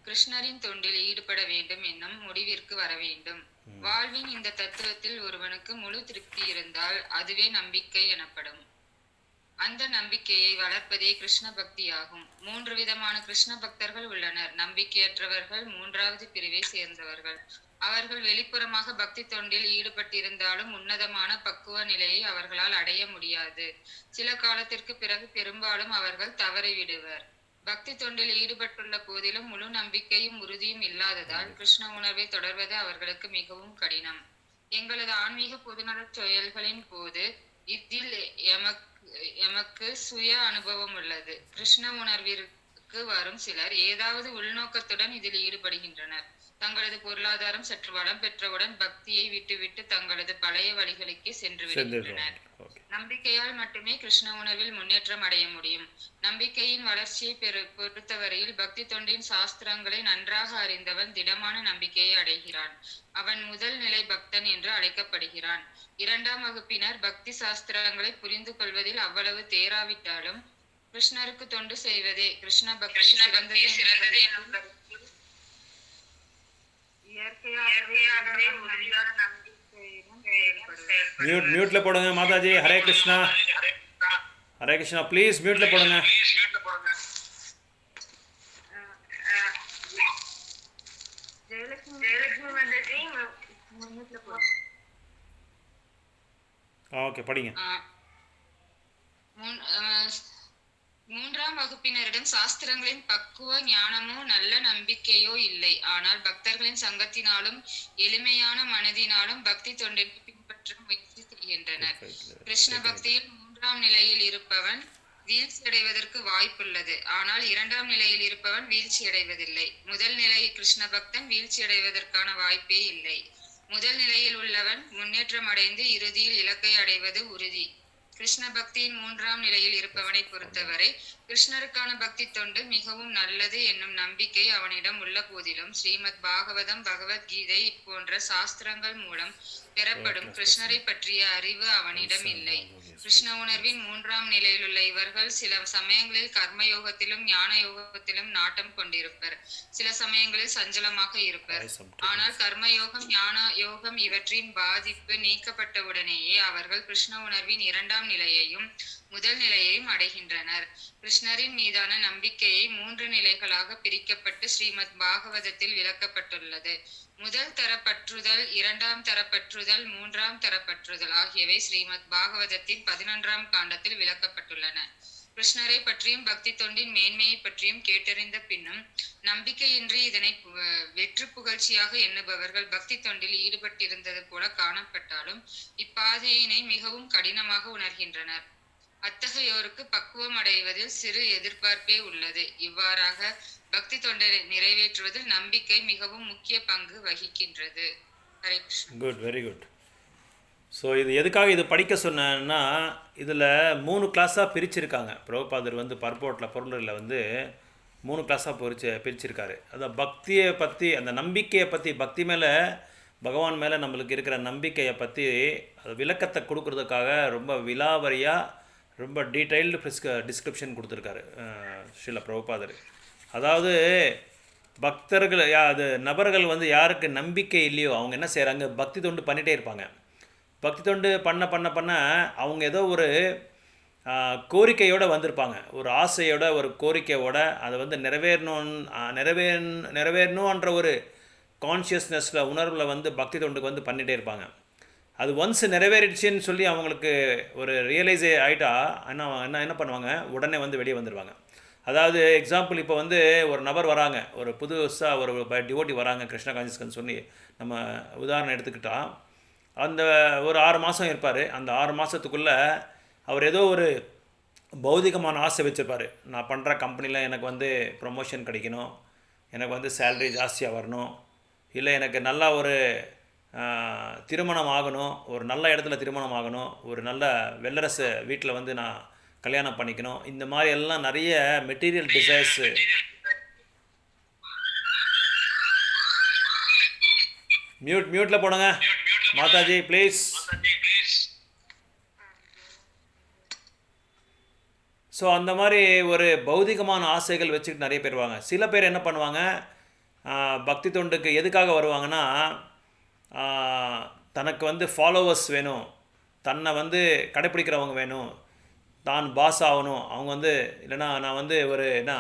கிருஷ்ணரின் தொண்டில் ஈடுபட வேண்டும் என்னும் முடிவிற்கு வர வேண்டும். வாழ்வின் இந்த தத்துவத்தில் ஒருவனுக்கு முழு திருப்தி இருந்தால் அதுவே நம்பிக்கை எனப்படும். அந்த நம்பிக்கையை வளர்ப்பதே கிருஷ்ண பக்தியாகும். 3 விதமான கிருஷ்ண பக்தர்கள் உள்ளனர். நம்பிக்கையற்றவர்கள் 3வது பிரிவை சேர்ந்தவர்கள். அவர்கள் வெளிப்புறமாக பக்தி தொண்டில் ஈடுபட்டிருந்தாலும் உன்னதமான பக்குவ நிலையை அவர்களால் அடைய முடியாது. சில காலத்திற்கு பிறகு பெரும்பாலும் அவர்கள் தவறிவிடுவர். பக்தி தொண்டில் ஈடுபட்டுள்ள போதிலும் முழு நம்பிக்கையும் உறுதியும் இல்லாததால் கிருஷ்ண உணர்வை தொடர்வது அவர்களுக்கு மிகவும் கடினம். எங்களது ஆன்மீக பொதுநலச் செயல்களின் போது இதில் எமக்கு சுய அனுபவம் உள்ளது. கிருஷ்ண உணர்விற்கு வரும் சிலர் ஏதாவது உள்நோக்கத்துடன் இதில் ஈடுபடுகின்றனர். தங்களது பொருளாதாரம் சற்று வளம் பெற்றவுடன் பக்தியை விட்டுவிட்டு தங்களது பழைய வழிகளுக்கே சென்று விடுகின்றனர். நம்பிக்கையால் மட்டுமே கிருஷ்ண உணர்வில் முன்னேற்றம் அடைய முடியும். நம்பிக்கையின் வளர்ச்சியை பொறுத்தவரையில் பக்தி தொண்டின் சாஸ்திரங்களை நன்றாக அறிந்தவன் திடமான நம்பிக்கையை அடைகிறான். அவன் முதல் நிலை பக்தன் என்று அழைக்கப்படுகிறான். 2ஆம் வகுப்பினர் பக்தி சாஸ்திரங்களை புரிந்து கொள்வதில் அவ்வளவு தேராவிட்டாலும் கிருஷ்ணருக்கு தொண்டு செய்வதே கிருஷ்ண பக்தி சிறந்தது என்னும் இயற்கையாகவே உறுதியான மியூட்ல போடுங்க மாதாஜி. ஹரே கிருஷ்ணா. ஹரே கிருஷ்ணா. ப்ளீஸ் மியூட்ல போடுங்க. ஓகே படிங்க. 3ஆம் வகுப்பினரிடம் சாஸ்திரங்களின் பக்குவ ஞானமோ நல்ல நம்பிக்கையோ இல்லை. ஆனால் பக்தர்களின் சங்கத்தினாலும் எளிமையான மனதினாலும் பக்தி தொண்டிற்கு பின்பற்ற முயற்சி செய்கின்றனர். கிருஷ்ண பக்தியில் 3ஆம் நிலையில் இருப்பவன் வீழ்ச்சி அடைவதற்கு வாய்ப்புள்ளது. ஆனால் 2ஆம் நிலையில் இருப்பவன் வீழ்ச்சி அடைவதில்லை. முதல் நிலை கிருஷ்ண பக்தன் வீழ்ச்சி அடைவதற்கான வாய்ப்பே இல்லை. முதல் நிலையில் உள்ளவன் முன்னேற்றம் அடைந்து இறுதியில் இலக்கை அடைவது உறுதி. கிருஷ்ண பக்தியின் 3ஆம் நிலையில் இருப்பவனை பொறுத்தவரை கிருஷ்ணருக்கான பக்தி தொண்டு மிகவும் நல்லது என்னும் நம்பிக்கை அவனிடம் உள்ள போதிலும் ஸ்ரீமத் பாகவதம், பகவத்கீதை போன்ற சாஸ்திரங்கள் மூலம் பெறப்படும் கிருஷ்ணரை பற்றிய அறிவு அவனிடம் இல்லை. கிருஷ்ண உணர்வின் 3ஆம் நிலையில் உள்ள இவர்கள் சில சமயங்களில் கர்மயோகத்திலும் ஞான யோகத்திலும் நாட்டம் கொண்டிருப்பர். சில சமயங்களில் சஞ்சலமாக இருப்பர். ஆனால் கர்மயோகம், ஞான யோகம் இவற்றின் பாதிப்பு நீக்கப்பட்டவுடனேயே அவர்கள் கிருஷ்ண உணர்வின் 2ஆம் நிலையையும் முதல் நிலையையும் அடைகின்றனர். கிருஷ்ணரின் மீதான நம்பிக்கையை 3 நிலைகளாக பிரிக்கப்பட்டு ஸ்ரீமத் பாகவதத்தில் விளக்கப்பட்டுள்ளது. முதல் தரப்பற்றுதல், 2ஆம் தரப்பற்றுதல், 3ஆம் தரப்பற்றுதல் ஆகியவை ஸ்ரீமத் பாகவதத்தின் 11ஆம் காண்டத்தில் விளக்கப்பட்டுள்ளன. கிருஷ்ணரை பற்றியும் பக்தி தொண்டின் மேன்மையை பற்றியும் கேட்டறிந்த பின்னும் நம்பிக்கையின்றி இதனை வெற்று புகழ்ச்சியாக எண்ணுபவர்கள் பக்தி தொண்டில் ஈடுபட்டிருந்தது போல காணப்பட்டாலும் இப்பாதையினை மிகவும் கடினமாக உணர்கின்றனர். அத்தகையோருக்கு பக்குவம் அடைவதில் சிறு எதிர்பார்ப்பே உள்ளது. இவ்வாறாக பக்தி தொண்டை நிறைவேற்றுவதில் நம்பிக்கை மிகவும் முக்கிய பங்கு வகிக்கின்றது. Hare Krishna. Good, very good. So இது எதுக்காக இது படிக்க சொன்னேன்னா, இதில் 3 கிளாஸாக பிரிச்சிருக்காங்க. பிரபுபாதர் வந்து பர்போட்டில் பொருளில் வந்து 3 கிளாஸாக பிரிச்சிருக்காரு. அதான் பக்தியை பற்றி, அந்த நம்பிக்கையை பற்றி, பக்தி மேலே, பகவான் மேலே நம்மளுக்கு இருக்கிற நம்பிக்கையை பற்றி அது விளக்கத்தை கொடுக்கறதுக்காக ரொம்ப விலாவரியாக ரொம்ப டீட்டெயில்டு டிஸ்கிரிப்ஷன் கொடுத்துருக்காரு ஸ்ரீல பிரபுபாதர். அதாவது பக்தர்கள் அது நபர்கள் வந்து யாருக்கு நம்பிக்கை இல்லையோ அவங்க என்ன செய்கிறாங்க, பக்தி தொண்டு பண்ணிகிட்டே இருப்பாங்க. பக்தி தொண்டு பண்ண அவங்க ஏதோ ஒரு கோரிக்கையோடு வந்திருப்பாங்க, ஒரு ஆசையோட, ஒரு கோரிக்கையோட அதை வந்து நிறைவேறணுன்ற ஒரு கான்ஷியஸ்னஸில், உணர்வில் வந்து பக்தி தொண்டுக்கு வந்து பண்ணிகிட்டே இருப்பாங்க. அது ஒன்ஸ் நிறைவேறிடுச்சின்னு சொல்லி அவங்களுக்கு ஒரு ரியலைஸே ஆகிட்டா என்ன பண்ணுவாங்க, உடனே வந்து வெளியே வந்துடுவாங்க. அதாவது எக்ஸாம்பிள், இப்போ வந்து ஒரு நபர் வராங்க, ஒரு புதுசாக ஒரு டிவோட்டி வராங்க கிருஷ்ண கான்சியஸ்க்கு சொல்லி நம்ம உதாரணம் எடுத்துக்கிட்டால், அந்த ஒரு 6 மாதம் இருப்பார். அந்த 6 மாதத்துக்குள்ளே அவர் ஏதோ ஒரு பௌதிகமான ஆசை வச்சுருப்பார். நான் பண்ணுற கம்பெனியில் எனக்கு வந்து ப்ரொமோஷன் கிடைக்கணும், எனக்கு வந்து சேலரி ஜாஸ்தியாக வரணும், இல்லை எனக்கு நல்லா ஒரு திருமணம் ஆகணும், ஒரு நல்ல இடத்துல திருமணம் ஆகணும், ஒரு நல்ல வெல்லரசு வீட்டில் வந்து நான் கல்யாணம் பண்ணிக்கணும், இந்த மாதிரி எல்லாம் நிறைய மெட்டீரியல் டிசைர்ஸு. மியூட்டில் போடுங்க மாதாஜி ப்ளீஸ். ஸோ அந்த மாதிரி ஒரு பௌதிகமான ஆசைகள் வச்சுக்கிட்டு நிறைய பேர் வாங்க. சில பேர் என்ன பண்ணுவாங்க, பக்தி தொண்டுக்கு எதுக்காக வருவாங்கன்னா, தனக்கு வந்து ஃபாலோவர்ஸ் வேணும், தன்னை வந்து கடைப்பிடிக்கிறவங்க வேணும், தான் பாஸ் ஆகணும், அவங்க வந்து இல்லைனா நான் வந்து ஒரு என்ன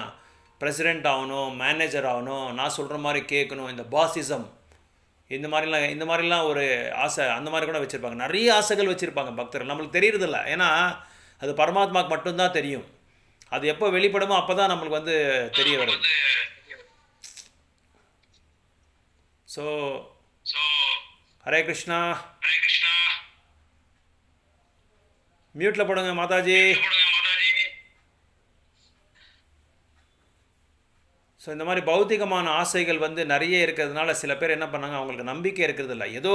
பிரசிடெண்ட் ஆகணும், மேனேஜர் ஆகணும், நான் சொல்கிற மாதிரி கேட்கணும், இந்த பாசிசம், இந்த மாதிரிலாம் ஒரு ஆசை அந்த மாதிரி கூட வச்சுருப்பாங்க. நிறைய ஆசைகள் வச்சுருப்பாங்க பக்தர்கள், நம்மளுக்கு தெரியறதில்ல. ஏன்னா அது பரமாத்மாவுக்கு மட்டும்தான் தெரியும். அது எப்போ வெளிப்படுமோ அப்போ தான் நம்மளுக்கு வந்து தெரிய வருது. ஸோ ஹரே கிருஷ்ணா. மியூட்டில் போடுங்க மாதாஜி. ஸோ இந்த மாதிரி பௌத்திகமான ஆசைகள் வந்து நிறைய இருக்கிறதுனால சில பேர் என்ன பண்ணாங்க, அவங்களுக்கு நம்பிக்கை இருக்கிறது இல்லை. ஏதோ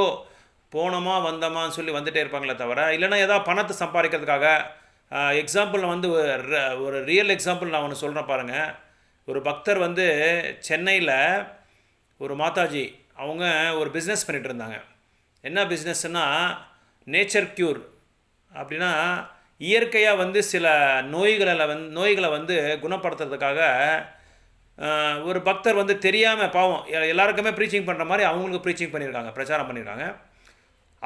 போனோமா வந்தோமான்னு சொல்லி வந்துகிட்டே இருப்பாங்களே தவிர, இல்லைன்னா ஏதாவது பணத்தை சம்பாதிக்கிறதுக்காக. எக்ஸாம்பிள் நான் வந்து ஒரு ரியல் எக்ஸாம்பிள் நான் ஒன்று சொல்கிறேன் பாருங்கள். ஒரு பக்தர் வந்து சென்னையில் ஒரு மாதாஜி அவங்க ஒரு பிஸ்னஸ் பண்ணிகிட்டு இருந்தாங்க. என்ன பிஸ்னஸ்னால் நேச்சர் க்யூர். அப்படின்னா இயற்கையாக வந்து சில நோய்களை வந்து குணப்படுத்துறதுக்காக ஒரு பக்தர் வந்து தெரியாமல் பாவம் எல்லாருக்குமே ப்ரீச்சிங் பண்ணுற மாதிரி அவங்களுக்கு ப்ரீச்சிங் பண்ணியிருக்காங்க, பிரச்சாரம் பண்ணியிருக்காங்க.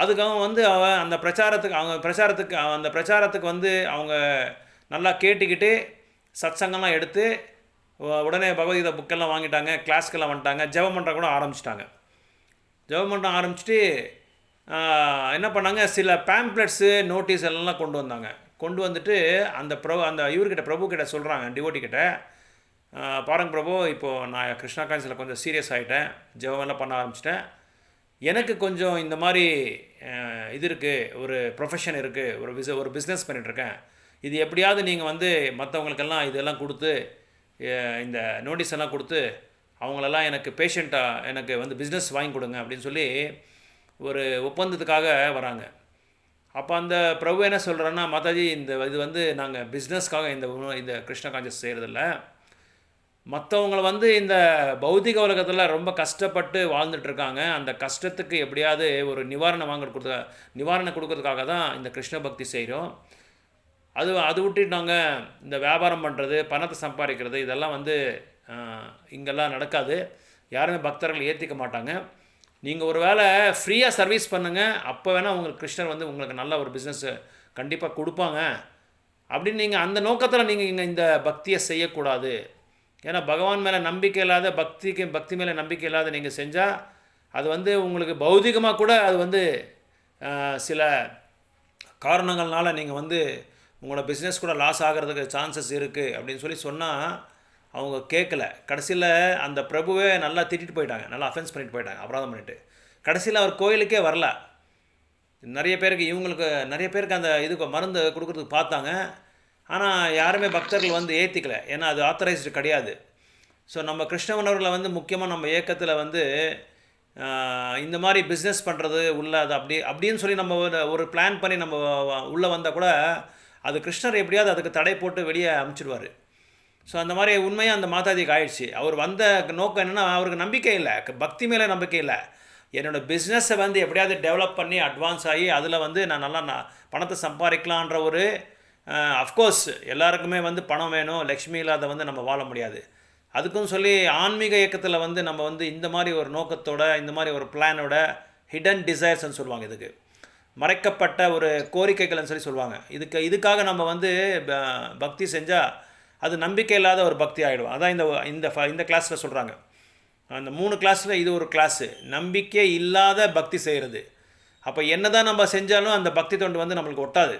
அதுக்காக வந்து அந்த பிரச்சாரத்துக்கு வந்து அவங்க நல்லா கேட்டுக்கிட்டு சத்சங்கம்லாம் எடுத்து உடனே பகவத்கீதை புக்கெல்லாம் வாங்கிட்டாங்க, கிளாஸ்க்கெல்லாம் வந்துட்டாங்க, ஜெபம் பண்ணுற கூட ஆரம்பிச்சிட்டாங்க. ஜெபம் பண்ண ஆரம்பிச்சிட்டு என்ன பண்ணாங்க, சில பேம்ப்ளெட்ஸு நோட்டீஸ் எல்லாம் கொண்டு வந்தாங்க. கொண்டு வந்துட்டு அந்த இவர்கிட்ட பிரபுக்கிட்ட சொல்கிறாங்க, டிவோட்டிக்கிட்ட, பாருங்க பிரபு, இப்போது நான் கிருஷ்ணா கான்சியில் கொஞ்சம் சீரியஸ் ஆகிட்டேன், ஜெபமெல்லாம் பண்ண ஆரம்பிச்சிட்டேன், எனக்கு கொஞ்சம் இந்த மாதிரி இது இருக்குது, ஒரு ப்ரொஃபஷன் இருக்குது, ஒரு பிஸ்னஸ் பண்ணிகிட்ருக்கேன், இது எப்படியாவது நீங்கள் வந்து மற்றவங்களுக்கெல்லாம் இதெல்லாம் கொடுத்து இந்த நோட்டீஸ் எல்லாம் கொடுத்து அவங்களெல்லாம் எனக்கு பேஷண்ட்டாக எனக்கு வந்து பிஸ்னஸ் வாங்கி கொடுங்க அப்படின்னு சொல்லி ஒரு ஒப்பந்தத்துக்காக வராங்க. அப்போ அந்த பிரபு என்ன சொல்கிறேன்னா, மாதாஜி இது வந்து நாங்கள் பிஸ்னஸ்க்காக இந்த கிருஷ்ண கான்சியஸ் செய்கிறதில்ல, மற்றவங்களை வந்து இந்த பௌதிக உலகத்தில் ரொம்ப கஷ்டப்பட்டு வாழ்ந்துட்டுருக்காங்க, அந்த கஷ்டத்துக்கு எப்படியாவது ஒரு நிவாரணம் கொடுக்கறதுக்காக தான் இந்த கிருஷ்ண பக்தி செய்கிறோம். அது விட்டுட்டு நாங்கள் இந்த வியாபாரம் பண்ணுறது, பணத்தை சம்பாதிக்கிறது, இதெல்லாம் வந்து இங்கெல்லாம் நடக்காது, யாருமே பக்தர்கள் ஏற்றிக்க மாட்டாங்க. நீங்கள் ஒரு வேளை ஃப்ரீயாக சர்வீஸ் பண்ணுங்கள், அப்போ வேணால் உங்களுக்கு கிருஷ்ணர் வந்து உங்களுக்கு நல்ல ஒரு பிஸ்னஸ் கண்டிப்பாக கொடுப்பாங்க அப்படின்னு நீங்கள் அந்த நோக்கத்தில் நீங்கள் இந்த பக்தியை செய்யக்கூடாது. ஏன்னா பகவான் மேலே நம்பிக்கை இல்லாத, பக்தி மேலே நம்பிக்கை இல்லாத நீங்கள் செஞ்சால் அது வந்து உங்களுக்கு பௌதிகமாக கூட அது வந்து சில காரணங்கள்னால நீங்கள் வந்து உங்களோட பிஸ்னஸ் கூட லாஸ் ஆகிறதுக்கு சான்சஸ் இருக்குது அப்படின்னு சொல்லி சொன்னால் அவங்க கேட்கல. கடைசியில் அந்த பிரபுவே நல்லா திட்டிட்டு போயிட்டாங்க, நல்லா அஃபென்ஸ் பண்ணிட்டு போயிட்டாங்க, அபராதம் பண்ணிவிட்டு. கடைசியில் அவர் கோயிலுக்கே வரல. நிறைய பேருக்கு அந்த இதுக்கு மருந்து கொடுக்குறதுக்கு பார்த்தாங்க, ஆனால் யாருமே பக்தர்கள் வந்து ஏற்றிக்கல, ஏன்னா அது ஆத்தரைஸ்டு கிடையாது. ஸோ நம்ம கிருஷ்ணவனவர்களை வந்து முக்கியமாக நம்ம இயக்கத்தில் வந்து இந்த மாதிரி பிஸ்னஸ் பண்ணுறது உள்ள அது அப்படின்னு சொல்லி நம்ம ஒரு பிளான் பண்ணி நம்ம உள்ளே வந்தால் கூட அது கிருஷ்ணர் எப்படியாவது அதுக்கு தடை போட்டு வெளியே அமுச்சிடுவார். ஸோ அந்த மாதிரி உண்மையாக அந்த மாதாஜிக்கு ஆயிடுச்சு. அவர் வந்த நோக்கம் என்னென்னா, அவருக்கு நம்பிக்கை இல்லை, பக்தி மேலே நம்பிக்கை இல்லை, என்னோடய பிஸ்னஸை வந்து எப்படியாவது டெவலப் பண்ணி அட்வான்ஸ் ஆகி அதில் வந்து நான் பணத்தை சம்பாதிக்கலான்ற ஒரு அஃப்கோர்ஸ் எல்லாருக்குமே வந்து பணம் வேணும், லக்ஷ்மி இல்லாத வந்து நம்ம வாழ முடியாது. அதுக்கும் சொல்லி ஆன்மீக இயக்கத்தில் வந்து நம்ம வந்து இந்த மாதிரி ஒரு நோக்கத்தோட, இந்த மாதிரி ஒரு பிளானோட, ஹிடன் டிசைர்ஸ்ன்னு சொல்லுவாங்க, இதுக்கு மறைக்கப்பட்ட ஒரு கோரிக்கைகள்னு சொல்லுவாங்க, இதுக்காக நம்ம வந்து பக்தி செஞ்சால் அது நம்பிக்கை இல்லாத ஒரு பக்தி ஆகிடும். அதான் இந்த கிளாஸில் சொல்கிறாங்க. அந்த 3 கிளாஸில் இது ஒரு கிளாஸு, நம்பிக்கை இல்லாத பக்தி செய்கிறது. அப்போ என்ன தான் நம்ம செஞ்சாலும் அந்த பக்தி தொண்டு வந்து நம்மளுக்கு ஒட்டாது,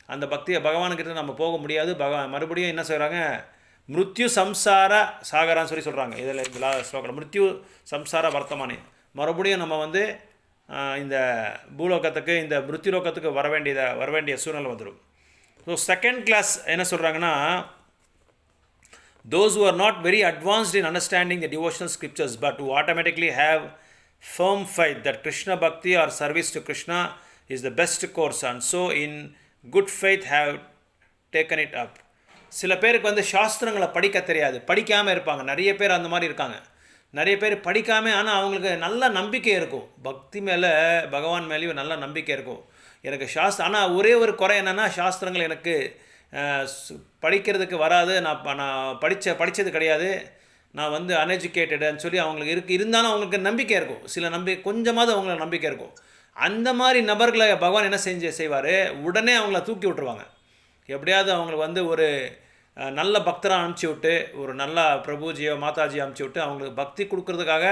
அந்த பக்தியை பகவானுக்கிட்ட நம்ம போக முடியாது. மறுபடியும் என்ன செய்கிறாங்க, மிருத்யு சம்சார சாகரான்னு சொல்கிறாங்க. இதில் ஸ்லோகம் மிருத்யு சம்சார வர்த்தமானி, மறுபடியும் நம்ம வந்து இந்த பூலோகத்துக்கு, இந்த மிருத்யுலோகத்துக்கு வர வேண்டிய சூழ்நிலை வந்துடும். ஸோ செகண்ட் கிளாஸ் என்ன சொல்கிறாங்கன்னா, those who are not very advanced in understanding the devotional scriptures but who automatically have firm faith that Krishna Bhakti or service to Krishna is the best course, and so in good faith have taken it up. சில பேருக்கு வந்து சாஸ்திரங்களை படிக்க தெரியாது, படிக்காமல் இருப்பாங்க. நிறைய பேர் அந்த மாதிரி இருக்காங்க. நிறைய பேர் படிக்காமல், ஆனால் அவங்களுக்கு நல்ல நம்பிக்கை இருக்கும், பக்தி மேலே, பகவான் மேலேயும் நல்ல நம்பிக்கை இருக்கும். எனக்கு ஆனால் ஒரே ஒரு குறை என்னென்னா, சாஸ்திரங்கள் எனக்கு படிக்கிறதுக்கு வராது, நான் படித்தது கிடையாது, நான் வந்து அன்எஜுகேட்டடுன்னு சொல்லி அவங்களுக்கு இருந்தாலும் அவங்களுக்கு நம்பிக்கை இருக்கும், கொஞ்சமாவது அவங்களுக்கு நம்பிக்கை இருக்கும். அந்த மாதிரி நபர்களை பகவான் என்ன செய்வார், உடனே அவங்கள தூக்கி விட்டுருவாங்க. எப்படியாவது அவங்களுக்கு வந்து ஒரு நல்ல பக்தராக அனுப்பிச்சி விட்டு, ஒரு நல்ல பிரபுஜியோ மாதாஜியோ அனுப்பிச்சி விட்டு அவங்களுக்கு பக்தி கொடுக்கறதுக்காக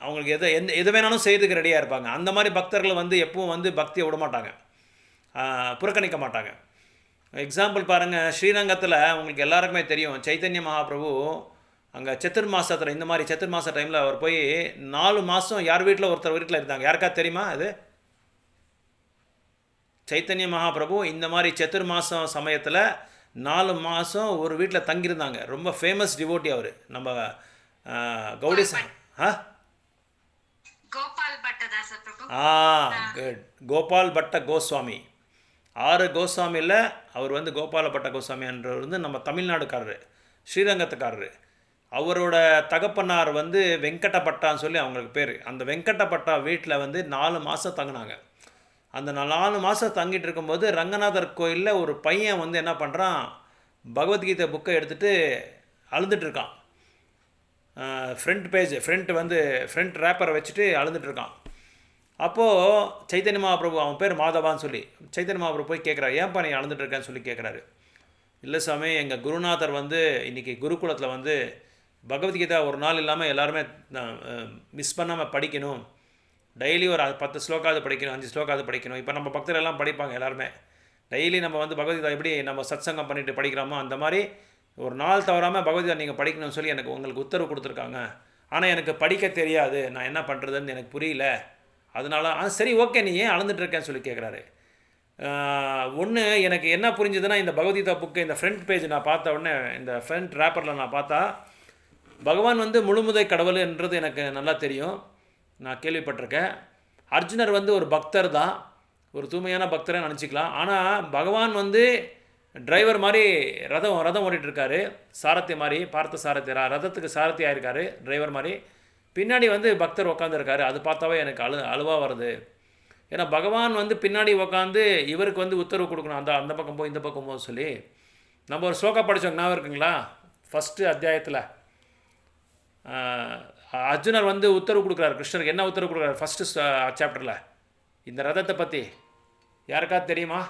அவங்களுக்கு எது வேணாலும் செய்யறதுக்கு ரெடியாக இருப்பாங்க. அந்த மாதிரி பக்தர்களை வந்து எப்பவும் வந்து பக்தியை விட மாட்டாங்க, புறக்கணிக்க மாட்டாங்க. எக்ஸாம்பிள் பாருங்கள், ஸ்ரீரங்கத்தில் உங்களுக்கு எல்லாருக்குமே தெரியும், சைத்தன்ய மகாபிரபு அங்கே சத்துர்மாசத்தில், இந்த மாதிரி சத்துர்மாச டைமில் அவர் போய் 4 மாதம் யார் வீட்டில் ஒருத்தர் வீட்டில் இருந்தாங்க. யாருக்கா தெரியுமா இது? சைத்தன்ய மகாபிரபு இந்த மாதிரி சத்துர்மாசம் சமயத்தில் 4 மாதம் ஒரு வீட்டில் தங்கியிருந்தாங்க. ரொம்ப ஃபேமஸ் டிவோட்டி அவர், நம்ம கௌடி கோபால் பட்ட கோஸ்வாமி. 6 கோஸ்வாமியில் அவர் வந்து கோபால பட்ட கோஸ்வாமி என்றவர் வந்து நம்ம தமிழ்நாடுக்காரரு, ஸ்ரீரங்கத்துக்காரரு. அவரோட தகப்பனார் வந்து வெங்கடப்பட்டான்னு சொல்லி அவங்களுக்கு பேர். அந்த வெங்கடப்பட்டா வீட்டில் வந்து 4 மாதம் தங்கினாங்க. அந்த 4 மாதம் தங்கிட்டு இருக்கும்போது ரங்கநாதர் கோயிலில் ஒரு பையன் வந்து என்ன பண்ணுறான், பகவத்கீதை புக்கை எடுத்துகிட்டு அழுதுட்டுருக்கான். ஃப்ரண்ட் ரேப்பரை வச்சுட்டு அழுதுட்டுருக்கான். அப்போது சைத்தன்ய மகாபிரபு, அவன் பேர் மாதவான்னு சொல்லி, சைத்தன்ய மகாபிரபு போய் கேட்குறாரு, ஏன்ப்பா நீ அழுதுட்டுருக்கேன்னு சொல்லி கேட்குறாரு. இல்லை சாமி, எங்கள் குருநாதர் வந்து இன்றைக்கி குருகுலத்தில் வந்து பகவத்கீதா ஒரு நாள் இல்லாமல் எல்லாருமே மிஸ் பண்ணாமல் படிக்கணும், டெய்லி ஒரு 10 ஸ்லோக்காவது படிக்கணும், 5 ஸ்லோக்காவது படிக்கணும். இப்போ நம்ம பக்தர் எல்லாம் படிப்பாங்க எல்லாருமே, டெய்லி நம்ம வந்து பகவத்கீதா எப்படி நம்ம சத்சங்கம் பண்ணிட்டு படிக்கிறோமோ அந்த மாதிரி ஒரு நாள் தவறாமல் பகவத்கீதா நீங்கள் படிக்கணும்னு சொல்லி உங்களுக்கு உத்தரவு கொடுத்துருக்காங்க. ஆனால் எனக்கு படிக்க தெரியாது, நான் என்ன பண்ணுறதுன்னு எனக்கு புரியல, அதனால சரி ஓகே நீ ஏன் அழுந்துட்டுருக்கேன்னு சொல்லி கேட்குறாரு. ஒன்று எனக்கு என்ன புரிஞ்சுதுன்னா, இந்த பகவத்கீதா புக்கு இந்த ஃப்ரண்ட் பேஜ் நான் பார்த்த உடனே, இந்த ஃப்ரண்ட் ரேப்பரில் நான் பார்த்தா பகவான் வந்து முழுமுதை கடவுள்ன்றது எனக்கு நல்லா தெரியும், நான் கேள்விப்பட்டிருக்கேன். அர்ஜுனர் வந்து ஒரு பக்தர் தான், ஒரு தூய்மையான பக்தரை நினச்சிக்கலாம். ஆனால் பகவான் வந்து டிரைவர் மாதிரி ரதம் ஓடிட்டுருக்காரு, சாரத்தி மாதிரி, பார்த்த சாரத்தி, ரதத்துக்கு சாரத்தியாக இருக்கார், டிரைவர் மாதிரி. பின்னாடி வந்து பக்தர் உட்காந்துருக்காரு. அது பார்த்தாவே எனக்கு அழுவாக வருது. ஏன்னா பகவான் வந்து பின்னாடி உட்காந்து இவருக்கு வந்து உத்தரவு கொடுக்கணும், அந்த பக்கம் போய் இந்த பக்கம் போக சொல்லி. நம்ம ஒரு ஸ்லோகா படித்தோம், ஞாபகம் இருக்குங்களா? ஃபஸ்ட்டு அத்தியாயத்தில் அர்ஜுனர் வந்து உத்தரவு கொடுக்குறாரு கிருஷ்ணருக்கு. என்ன உத்தரவு கொடுக்குறாரு ஃபஸ்ட்டு சாப்டரில்? இந்த ரதத்தை பற்றி யாருக்காவது தெரியுமா?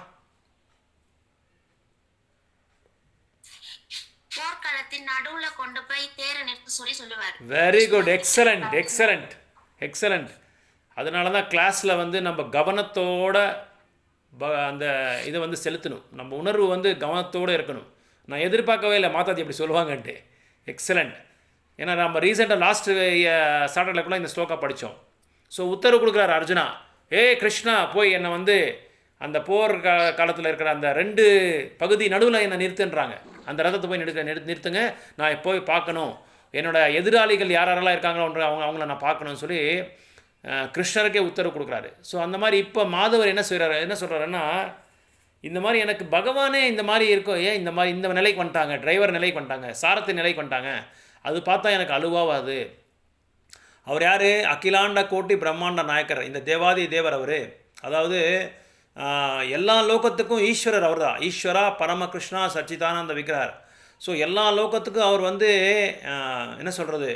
நடுவுல கொண்டு போய் தேர நிறுத்த சொல்லுவார். Very good, excellent. அதனால தான் கிளாஸில் வந்து நம்ம கவனத்தோட அந்த இதை வந்து செலுத்தணும், நம்ம உணர்வு வந்து கவனத்தோடு இருக்கணும். நான் எதிர்பார்க்கவே இல்லை மாதாஜி அப்படி சொல்லுவாங்கன்ட்டு. எக்ஸலண்ட். ஏன்னா நம்ம ரீசெண்டாக லாஸ்ட் சாட்டர்டே கூட இந்த ஸ்லோகா படித்தோம். ஸோ உத்தரவு கொடுக்குறாரு அர்ஜுனா, கிருஷ்ணா போய் என்னை வந்து அந்த போர் காலத்தில் இருக்கிற அந்த 2 பகுதி நடுவில் என்னை நிறுத்துன்றாங்க. அந்த ரதத்தை போய் நிறுத்துங்க, நான் போய் பார்க்கணும், என்னோடய எதிராளிகள் யாரெல்லாம் இருக்காங்களோன்ற அவங்கள நான் பார்க்கணும்னு சொல்லி கிருஷ்ணருக்கே உத்தரவு கொடுக்குறாரு. ஸோ அந்த மாதிரி இப்போ மாதவர் என்ன சொல்கிறாருன்னா, இந்த மாதிரி எனக்கு பகவானே இந்த மாதிரி இருக்கும், ஏன் இந்த நிலைக்கு வந்துட்டாங்க, டிரைவர் நிலைக்கு வந்துட்டாங்க, சாரத்தி நிலைக்கு வந்துட்டாங்க, அது பார்த்தா எனக்கு அழுவாவாது. அவர் யார்? அகிலாண்ட கோட்டி பிரம்மாண்ட நாயக்கர், இந்த தேவாதி தேவர் அவர். அதாவது எல்லா லோகத்துக்கும் ஈஸ்வரர் அவர் தான். ஈஸ்வரா பரமகிருஷ்ணா சச்சிதானந்த விக்கிரகர். ஸோ எல்லா லோகத்துக்கும் அவர் வந்து என்ன சொல்கிறது,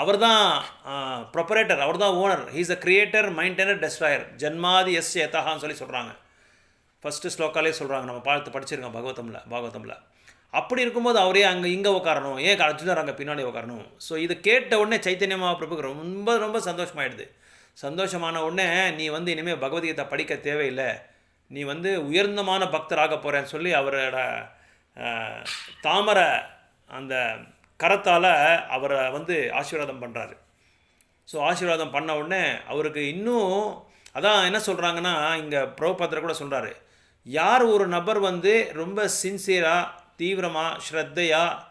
அவர் தான் ப்ரொப்பரேட்டர், அவர் தான் owner. He's a creator, maintainer, destroyer, ஜன்மாதி எஸ் எதான்னு சொல்லி சொல்கிறாங்க. ஃபஸ்ட்டு ஸ்லோக்காலே சொல்கிறாங்க, நம்ம படிச்சிருக்கோம் பாகவதமில். அப்படி இருக்கும்போது அவரே இங்கே உட்காரணும், ஏன் அர்ஜுனர் அங்கே பின்னாடி உட்காரணும்? ஸோ இது கேட்ட உடனே சைத்தன்ய மகாபிரபுக்கு ரொம்ப சந்தோஷமாயிடுது. சந்தோஷமான உடனே நீ வந்து இனிமேல் பகவத்கீதை படிக்க தேவையில்லை, நீ வந்து உயர்ந்தமான பக்தராக போகிறேன்னு சொல்லி அவரோட தாமரை அந்த கரத்தால் அவரை வந்து ஆசீர்வாதம் பண்ணுறாரு. ஸோ ஆசீர்வாதம் பண்ண உடனே அவருக்கு இன்னும் அதான் என்ன சொல்கிறாங்கன்னா, இங்கே பிரபுபாத்திர கூட சொல்கிறாரு, யார் ஒரு நபர் வந்து ரொம்ப சின்சியராக, தீவிரமாக, ஸ்ரத்தையாக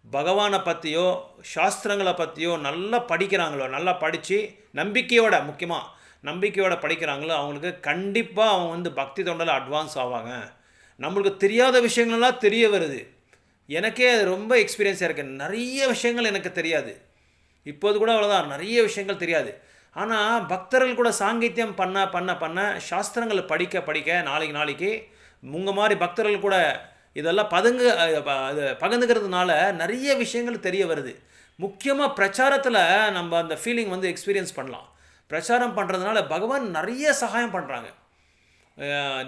பகவானை பற்றியோ சாஸ்திரங்களை பற்றியோ நல்லா படிக்கிறாங்களோ, நல்லா படித்து நம்பிக்கையோட, முக்கியமாக நம்பிக்கையோட படிக்கிறாங்களோ, அவங்களுக்கு கண்டிப்பாக அவங்க வந்து பக்தி தொண்டில் அட்வான்ஸ் ஆவாங்க. நம்மளுக்கு தெரியாத விஷயங்கள்லாம் தெரிய வருது. எனக்கே அது ரொம்ப எக்ஸ்பீரியன்ஸாக இருக்குது. நிறைய விஷயங்கள் எனக்கு தெரியாது. இப்போது கூட அவ்வளோதான், நிறைய விஷயங்கள் தெரியாது. ஆனால் பக்தர்கள் கூட சாங்கித்யம் பண்ண பண்ண பண்ண, சாஸ்திரங்களை படிக்க படிக்க, நாளைக்கு உங்கள் மாதிரி பக்தர்கள் கூட இதெல்லாம் பகிர்ந்துக்கிறதுனால நிறைய விஷயங்கள் தெரிய வருது. முக்கியமாக பிரச்சாரத்தில் நம்ம அந்த ஃபீலிங் வந்து எக்ஸ்பீரியன்ஸ் பண்ணலாம். பிரச்சாரம் பண்ணுறதுனால பகவான் நிறைய சகாயம் பண்ணுறாங்க.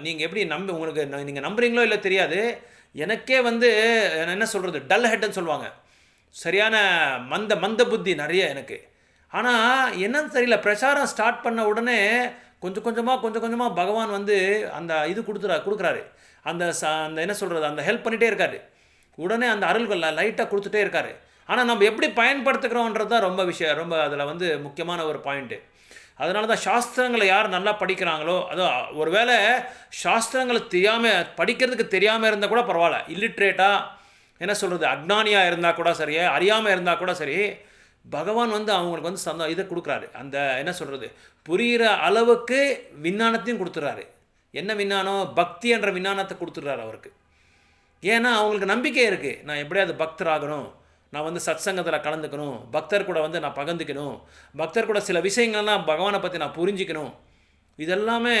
நீங்கள் எப்படி உங்களுக்கு நீங்கள் நம்புறீங்களோ இல்லை தெரியாது, எனக்கே வந்து என்ன சொல்கிறது, டல் ஹெட்னு சொல்லுவாங்க, சரியான மந்த புத்தி நிறைய எனக்கு. ஆனால் என்னன்னு தெரியல, பிரச்சாரம் ஸ்டார்ட் பண்ண உடனே கொஞ்சம் கொஞ்சமாக பகவான் வந்து அந்த இது கொடுக்குறாரு. அந்த என்ன சொல்கிறது, அந்த ஹெல்ப் பண்ணிகிட்டே இருக்காரு. உடனே அந்த அருள்கள் லைட்டாக கொடுத்துட்டே இருக்காரு. ஆனால் நம்ம எப்படி பயன்படுத்துகிறோன்றது தான் ரொம்ப அதில் வந்து முக்கியமான ஒரு பாயிண்ட்டு. அதனால தான் சாஸ்திரங்களை யார் நல்லா படிக்கிறாங்களோ, அதுவும் ஒரு வேளை சாஸ்திரங்களை படிக்கிறதுக்கு தெரியாமல் இருந்தால் கூட பரவாயில்ல, இல்லிட்ரேட்டாக என்ன சொல்கிறது, அக்ஞானியாக இருந்தால் கூட சரி, அறியாமல் இருந்தால் கூட சரி, பகவான் வந்து அவங்களுக்கு வந்து இதை கொடுக்குறாரு. அந்த என்ன சொல்கிறது, புரிகிற அளவுக்கு விஞ்ஞானத்தையும் கொடுத்துட்றாரு. என்ன விஞ்ஞானம்? பக்தி என்ற விஞ்ஞானத்தை கொடுத்துட்றாரு அவருக்கு. ஏன்னா அவங்களுக்கு நம்பிக்கை இருக்குது, நான் எப்படியாவது பக்தராகணும், நான் வந்து சத்சங்கத்தில் கலந்துக்கணும், பக்தர் கூட வந்து நான் பகிர்ந்துக்கணும், பக்தர் கூட சில விஷயங்கள்லாம் பகவானை பற்றி நான் புரிஞ்சிக்கணும். இதெல்லாமே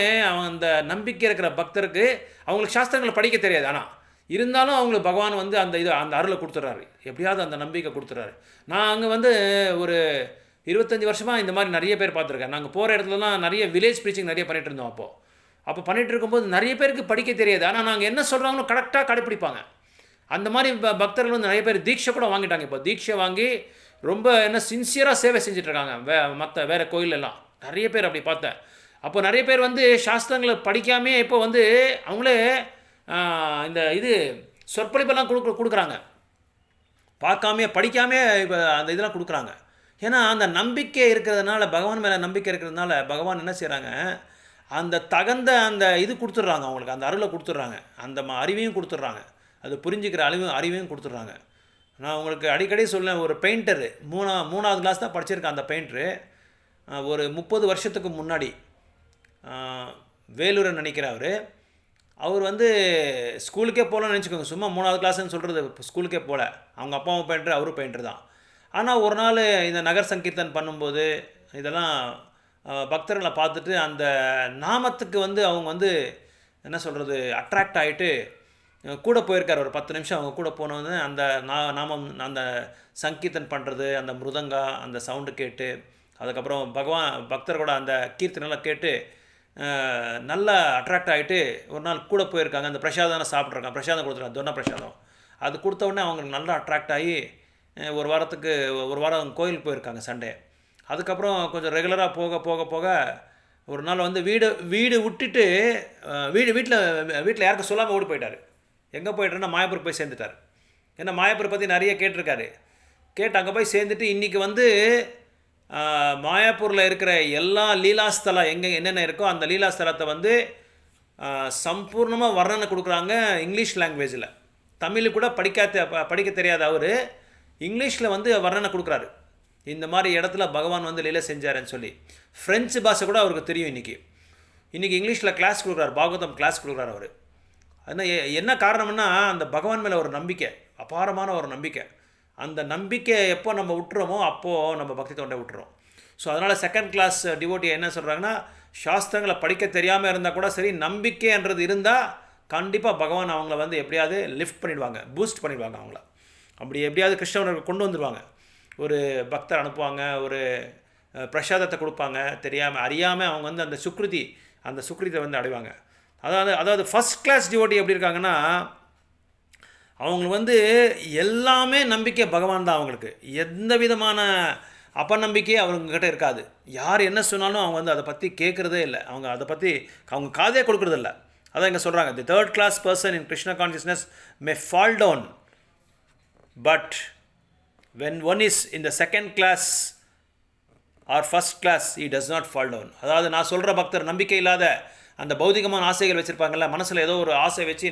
அந்த நம்பிக்கை இருக்கிற பக்தருக்கு அவங்களுக்கு சாஸ்திரங்களை படிக்க தெரியாது, ஆனால் இருந்தாலும் அவங்களுக்கு பகவான் வந்து அந்த அருளை கொடுத்துட்றாரு, எப்படியாவது அந்த நம்பிக்கை கொடுத்துட்றாரு. நான் அங்கே வந்து ஒரு 25 வருஷமாக இந்த மாதிரி நிறைய பேர் பார்த்துருக்கேன். நாங்கள் போகிற இடத்துலலாம் நிறைய வில்லேஜ் ப்ரீச்சிங் நிறைய பண்ணிகிட்டு இருந்தோம். அப்போ பண்ணிகிட்டு இருக்கும்போது நிறைய பேருக்கு படிக்க தெரியாது, ஆனால் நாங்கள் என்ன சொல்கிறாங்களோ கரெக்டாக கடைப்பிடிப்பாங்க. அந்த மாதிரி பக்தர்கள் வந்து நிறைய பேர் தீட்சை கூட வாங்கிட்டாங்க. இப்போ தீட்சை வாங்கி ரொம்ப என்ன சின்சியராக சேவை செஞ்சிட்ருக்காங்க. வேறு கோயிலெல்லாம் நிறைய பேர் அப்படி பார்த்தேன். அப்போ நிறைய பேர் வந்து சாஸ்திரங்களை படிக்காமே இப்போ வந்து அவங்களே இந்த சொற்பொழிப்பெல்லாம் கொடுக்குறாங்க, படிக்காமே இப்போ அந்த இதெல்லாம் கொடுக்குறாங்க. ஏன்னா அந்த நம்பிக்கை இருக்கிறதுனால, பகவான் மேலே நம்பிக்கை இருக்கிறதுனால பகவான் என்ன செய்கிறாங்க, அந்த தகுந்த அந்த கொடுத்துட்றாங்க, அவங்களுக்கு அந்த அருளை கொடுத்துட்றாங்க, அந்த அறிவையும் கொடுத்துட்றாங்க, அது புரிஞ்சுக்கிற அறிவையும் கொடுத்துட்றாங்க. நான் உங்களுக்கு அடிக்கடி சொல்லேன், ஒரு பெயிண்டரு 3ஆவது கிளாஸ் தான் படிச்சிருக்கேன். அந்த பெயிண்டரு ஒரு 30 வருஷத்துக்கு முன்னாடி வேலூரை நினைக்கிறவர். அவர் வந்து ஸ்கூலுக்கே போகலன்னு நினச்சிக்கோங்க, சும்மா 3ஆவது கிளாஸ்ன்னு சொல்கிறது, ஸ்கூலுக்கே போகல. அவங்க அப்பாவும் பெயிண்டர், அவரும் பெயிண்டர் தான். ஆனால் ஒரு நாள் இந்த நகர் சங்கீர்த்தன் பண்ணும்போது இதெல்லாம் பக்தர்களை பார்த்துட்டு அந்த நாமத்துக்கு வந்து அவங்க வந்து என்ன சொல்கிறது, அட்ராக்ட் ஆகிட்டு கூட போயிருக்கார். ஒரு 10 நிமிஷம் அவங்க கூட போனோன்னு அந்த நாமம், அந்த சங்கீர்த்தன் பண்ணுறது, அந்த மிருதங்கா, அந்த சவுண்டு கேட்டு, அதுக்கப்புறம் பக்தர்களோட அந்த கீர்த்தனெல்லாம் கேட்டு நல்லா அட்ராக்ட் ஆகிட்டு ஒரு நாள் கூட போயிருக்காங்க. அந்த பிரசாதம் சாப்பிட்ருக்காங்க, பிரசாதம் கொடுத்துருக்காங்க, தொன்ன பிரசாதம். அது கொடுத்த உடனே அவங்களுக்கு நல்லா அட்ராக்ட் ஆகி ஒரு வாரம் கோயிலுக்கு போயிருக்காங்க சண்டே. அதுக்கப்புறம் கொஞ்சம் ரெகுலராக போக ஒரு நாள் வந்து வீடு விட்டுட்டு வீட்டில் யாருக்கும் சொல்லாமல் ஓடி போயிட்டார். எங்கே போயிட்டாருன்னா மாயாப்பூர் போய் சேர்ந்துட்டார். ஏன்னா மாயாப்பூர் பற்றி நிறைய கேட்டிருக்காரு. அங்கே போய் சேர்ந்துட்டு இன்றைக்கி வந்து மாயாப்பூரில் இருக்கிற எல்லா லீலாஸ்தலம் என்னென்ன இருக்கோ அந்த லீலாஸ்தலத்தை வந்து சம்பூர்ணமாக வர்ணனை கொடுக்குறாங்க இங்கிலீஷ் லாங்குவேஜில். தமிழ் கூட படிக்க தெரியாத அவர் இங்கிலீஷில் வந்து வர்ணனை கொடுக்குறாரு. இந்த மாதிரி இடத்துல பகவான் வந்து லீலை செஞ்சாருன்னு சொல்லி. ஃப்ரெஞ்சு பாஷை கூட அவருக்கு தெரியும். இன்றைக்கி இங்கிலீஷில் கிளாஸ் கொடுக்குறாரு, பாகவதம் கிளாஸ் கொடுக்குறாரு அவர். அதனால் என்ன காரணம்னா அந்த பகவான் மேலே ஒரு நம்பிக்கை, அபாரமான ஒரு நம்பிக்கை. அந்த நம்பிக்கை எப்போ நம்ம விட்டுறோமோ அப்போது நம்ம பக்தி தொண்டை விட்டுறோம். ஸோ அதனால் செகண்ட் கிளாஸ் டிவோட்டி என்ன சொல்கிறாங்கன்னா, சாஸ்திரங்களை படிக்க தெரியாமல் இருந்தால் கூட சரி, நம்பிக்கைன்றது இருந்தால் கண்டிப்பாக பகவான் அவங்கள வந்து எப்படியாவது லிஃப்ட் பண்ணிடுவாங்க, பூஸ்ட் பண்ணிடுவாங்க. அவங்கள அப்படி எப்படியாவது கிருஷ்ணவனுக்கு கொண்டு வந்துடுவாங்க. ஒரு பக்தர் அனுப்புவாங்க, ஒரு பிரசாதத்தை கொடுப்பாங்க, அறியாமல் அவங்க வந்து அந்த சுக்ரித்தை வந்து அடைவாங்க. அதாவது ஃபஸ்ட் கிளாஸ் டிவோட்டி எப்படி இருக்காங்கன்னா, அவங்களுக்கு வந்து எல்லாமே நம்பிக்கை பகவான் தான். அவங்களுக்கு எந்த விதமான அப்பநம்பிக்கையே அவங்கக்கிட்ட இருக்காது. யார் என்ன சொன்னாலும் அவங்க வந்து அதை பற்றி கேட்குறதே இல்லை, அவங்க அதை பற்றி அவங்க காதே கொடுக்குறதில்ல. அதான் இங்கே சொல்கிறாங்க, the third class person in Krishna consciousness may fall down, but when one is in the second class or first class, he does not fall down. அதாவது நான் சொல்கிற பக்தர் நம்பிக்கை இல்லாத அந்த பௌதிகமான ஆசைகள் வச்சுருப்பாங்கல்ல, மனசில் ஏதோ ஒரு ஆசை வச்சு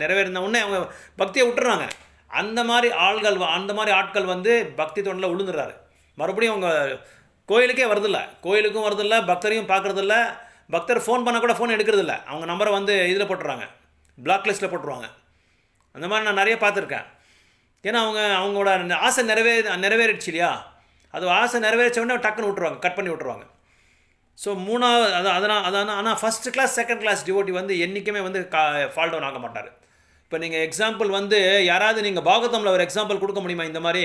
நிறைவேறின உடனே அவங்க பக்தியை விட்டுறாங்க. அந்த மாதிரி ஆட்கள் வந்து பக்தி தொண்டில் விழுந்துடுறாரு. மறுபடியும் அவங்க கோயிலுக்கே வரதில்ல, கோயிலுக்கும் வரதில்ல, பக்தரையும் பார்க்குறதில்ல, பக்தர் ஃபோன் பண்ணால் கூட ஃபோன் எடுக்கிறதில்ல, அவங்க நம்பரை வந்து இதில் போட்டுறாங்க, பிளாக் லிஸ்ட்டில் போட்டுருவாங்க. அந்த மாதிரி நான் நிறைய பார்த்துருக்கேன். ஏன்னா அவங்களோட ஆசை நிறைவேறிடுச்சு இல்லையா, அது ஆசை நிறைவேறிச்ச உடனே டக்குன்னு விட்டுருவாங்க, கட் பண்ணி விட்டுருவாங்க. ஸோ மூணாவது அதான். ஆனால் first class second class devotee வந்து என்றைக்குமே வந்து ஃபால் டவுன் ஆக மாட்டார். இப்போ நீங்கள் எக்ஸாம்பிள் வந்து யாராவது நீங்கள் பாகவதமில் ஒரு எக்ஸாம்பிள் கொடுக்க முடியுமா? இந்த மாதிரி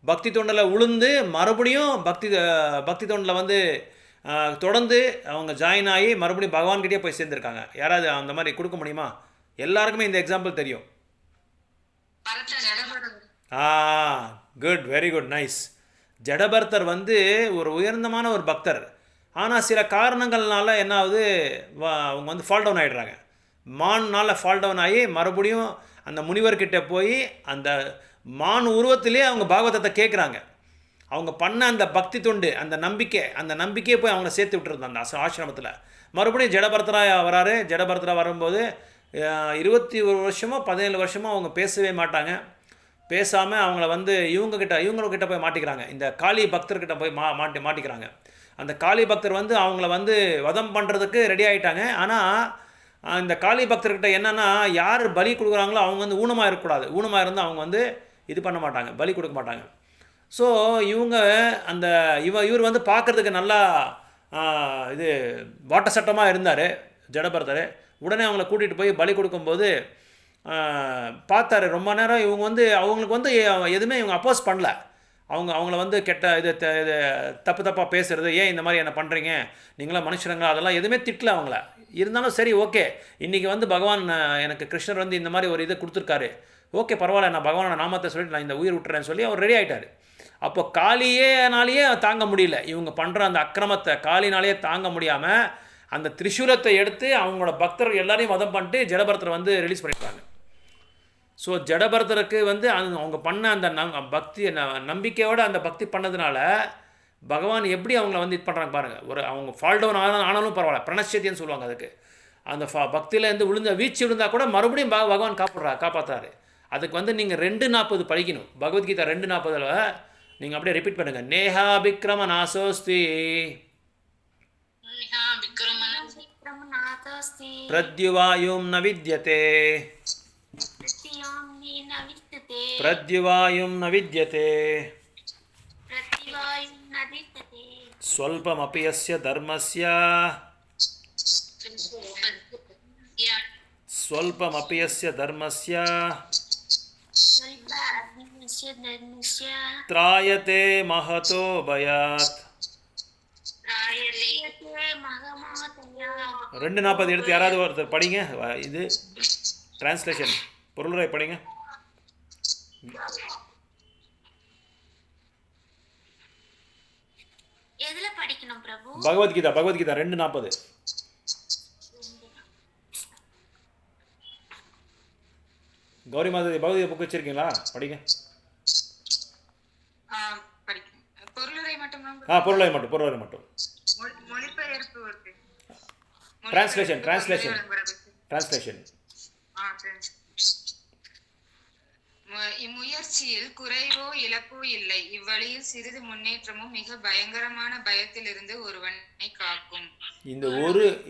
பக்தி தொண்டில் உளுந்து மறுபடியும் பக்தி தொண்டில் வந்து தொடர்ந்து அவங்க ஜாயின் ஆகி மறுபடியும் பகவான்கிட்டே போய் சேர்ந்துருக்காங்க. யாராவது அந்த மாதிரி கொடுக்க முடியுமா? எல்லாருக்குமே இந்த எக்ஸாம்பிள் தெரியும். Good, very good, nice. Jadabharata வந்து ஒரு உயர்ந்தமான ஒரு பக்தர். ஆனால் சில காரணங்கள்னால என்ன ஆகுது, அவங்க வந்து ஃபால் டவுன் ஆகிடுறாங்க. மான்னால் ஃபால் டவுன் ஆகி மறுபடியும் அந்த முனிவர்கிட்ட போய் அந்த மான் உருவத்திலே அவங்க பாகவதத்தை கேட்குறாங்க. அவங்க பண்ண அந்த பக்தி தொண்டு, அந்த நம்பிக்கையை போய் அவங்கள சேர்த்து விட்டுருந்தாங்க அந்த ஆசிரமத்தில். மறுபடியும் ஜடபர்தராக வராரு. ஜடபர்தராக வரும்போது 21 வருஷமோ 17 வருஷமோ அவங்க பேசவே மாட்டாங்க. பேசாமல் அவங்கள வந்து இவங்கக்கிட்ட போய் மாட்டிக்கிறாங்க. இந்த காளி பக்தர்கிட்ட போய் மாட்டிக்கிறாங்க. அந்த காளி பக்தர் வந்து அவங்கள வந்து வதம் பண்ணுறதுக்கு ரெடி ஆகிட்டாங்க. ஆனால் இந்த காளி பக்தர்கிட்ட என்னென்னா, யார் பலி கொடுக்குறாங்களோ அவங்க வந்து ஊனமாக இருக்கக்கூடாது. ஊனமாக இருந்தால் அவங்க வந்து இது பண்ண மாட்டாங்க, பலி கொடுக்க மாட்டாங்க. ஸோ இவர் வந்து பார்க்குறதுக்கு நல்லா இது வாட்ட சட்டமாக இருந்தார் ஜடபர்தர். உடனே அவங்கள கூட்டிகிட்டு போய் பலி கொடுக்கும்போது பார்த்தாரு. ரொம்ப நேரம் இவங்க வந்து அவங்களுக்கு வந்து எதுவுமே இவங்க அப்போஸ் பண்ணல. அவங்கள வந்து கெட்ட இது தப்பாக பேசுகிறது, ஏன் இந்த மாதிரி என்ன பண்ணுறீங்க, நீங்களாம் மனுஷருங்களா, அதெல்லாம் எதுவுமே திட்டல அவங்கள. இருந்தாலும் சரி, ஓகே, இன்றைக்கி வந்து பகவான் எனக்கு கிருஷ்ணர் வந்து இந்த மாதிரி ஒரு இதை கொடுத்துருக்காரு, ஓகே பரவாயில்ல, நான் பகவானோட நாமத்தை சொல்லிட்டு நான் இந்த உயிர் விட்டுறேன்னு சொல்லி அவர் ரெடி ஆகிட்டார். அப்போ காளினாலேயே தாங்க முடியல, இவங்க பண்ணுற அந்த அக்கிரமத்தை காளினாலேயே தாங்க முடியாமல் அந்த திரிசூலத்தை எடுத்து அவங்களோட பக்தர் எல்லாரையும் வதம் பண்ணிட்டு ஜடபர்தரை வந்து ரிலீஸ் பண்ணிட்டாங்க. ஸோ ஜடபர்தருக்கு வந்து அவங்க பண்ண அந்த நம்பிக்கையோடு அந்த பக்தி பண்ணதுனால பகவான் எப்படி அவங்கள வந்து இது பண்ணுறாங்க பாருங்கள். அவங்க ஃபால் டவுன் ஆனாலும் பரவாயில்ல, பிரணச்சேத்தின்னு சொல்லுவாங்க அதுக்கு. அந்த பக்தியில் இருந்து வீழ்ச்சி விழுந்தால் கூட மறுபடியும் பகவான் காப்பாற்றுறாரு. அதுக்கு வந்து நீங்கள் 2:40 படிக்கணும். பகவத்கீதா 2:40 நீங்கள் அப்படியே ரிப்பீட் பண்ணுங்கள். நேஹா விக்ரம நாசோஸ்தி பிரத்யுவாயும் ந வித்யதே பிரத்யுவாயும் ந வித்யதே ஸ்வல்பமபி யஸ்ய தர்மஸ்ய ஸ்வல்பமபி யஸ்ய தர்மஸ்ய த்ராயதே மஹதோ பயாத். 2:40 எடுத்து யாராவது ஒருத்தர் படிங்க. இது டிரான்ஸ்லேஷன், பொருளுரை படிங்க. எதுல படிக்கணும் பிரபு? பகவத்கீதா 2:40. கௌரி மாதவி பகவத்கீதா புக் வச்சிருக்கீங்களா? படிங்க. பொருளுரை மட்டும். டிரான்ஸ்லேஷன். இம்முயற்சியில் குறைவோ இழப்போ இல்லை. இவ்வழியில் சிறிது முன்னேற்றமும் மிக பயங்கரமான பயத்திலிருந்து ஒருவனை காக்கும்.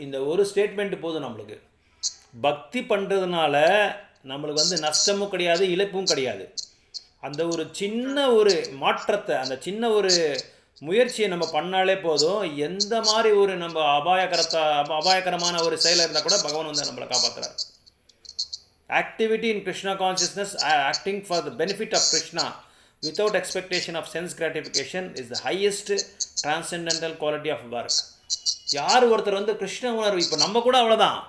இந்த ஒரு ஸ்டேட்மெண்ட் போதும் நம்மளுக்கு. பக்தி பண்ணுறதுனால நம்மளுக்கு வந்து நஷ்டமும் கிடையாது, இழப்பும் கிடையாது. அந்த ஒரு சின்ன ஒரு மாற்றத்தை, அந்த சின்ன ஒரு முயற்சியை நம்ம பண்ணாலே போதும். எந்த மாதிரி ஒரு நம்ம அபாயகரமான ஒரு செயலாக இருந்தால் கூட பகவான் வந்து நம்மளை காப்பாற்றுறாரு. Activity in Krishna consciousness, acting for the benefit of Krishna without expectation of sense gratification is the highest transcendental quality of work. யார் ஒருத்தர் வந்து கிருஷ்ண உணர்வு, இப்போ நம்ம கூட அவ்வளோதான்,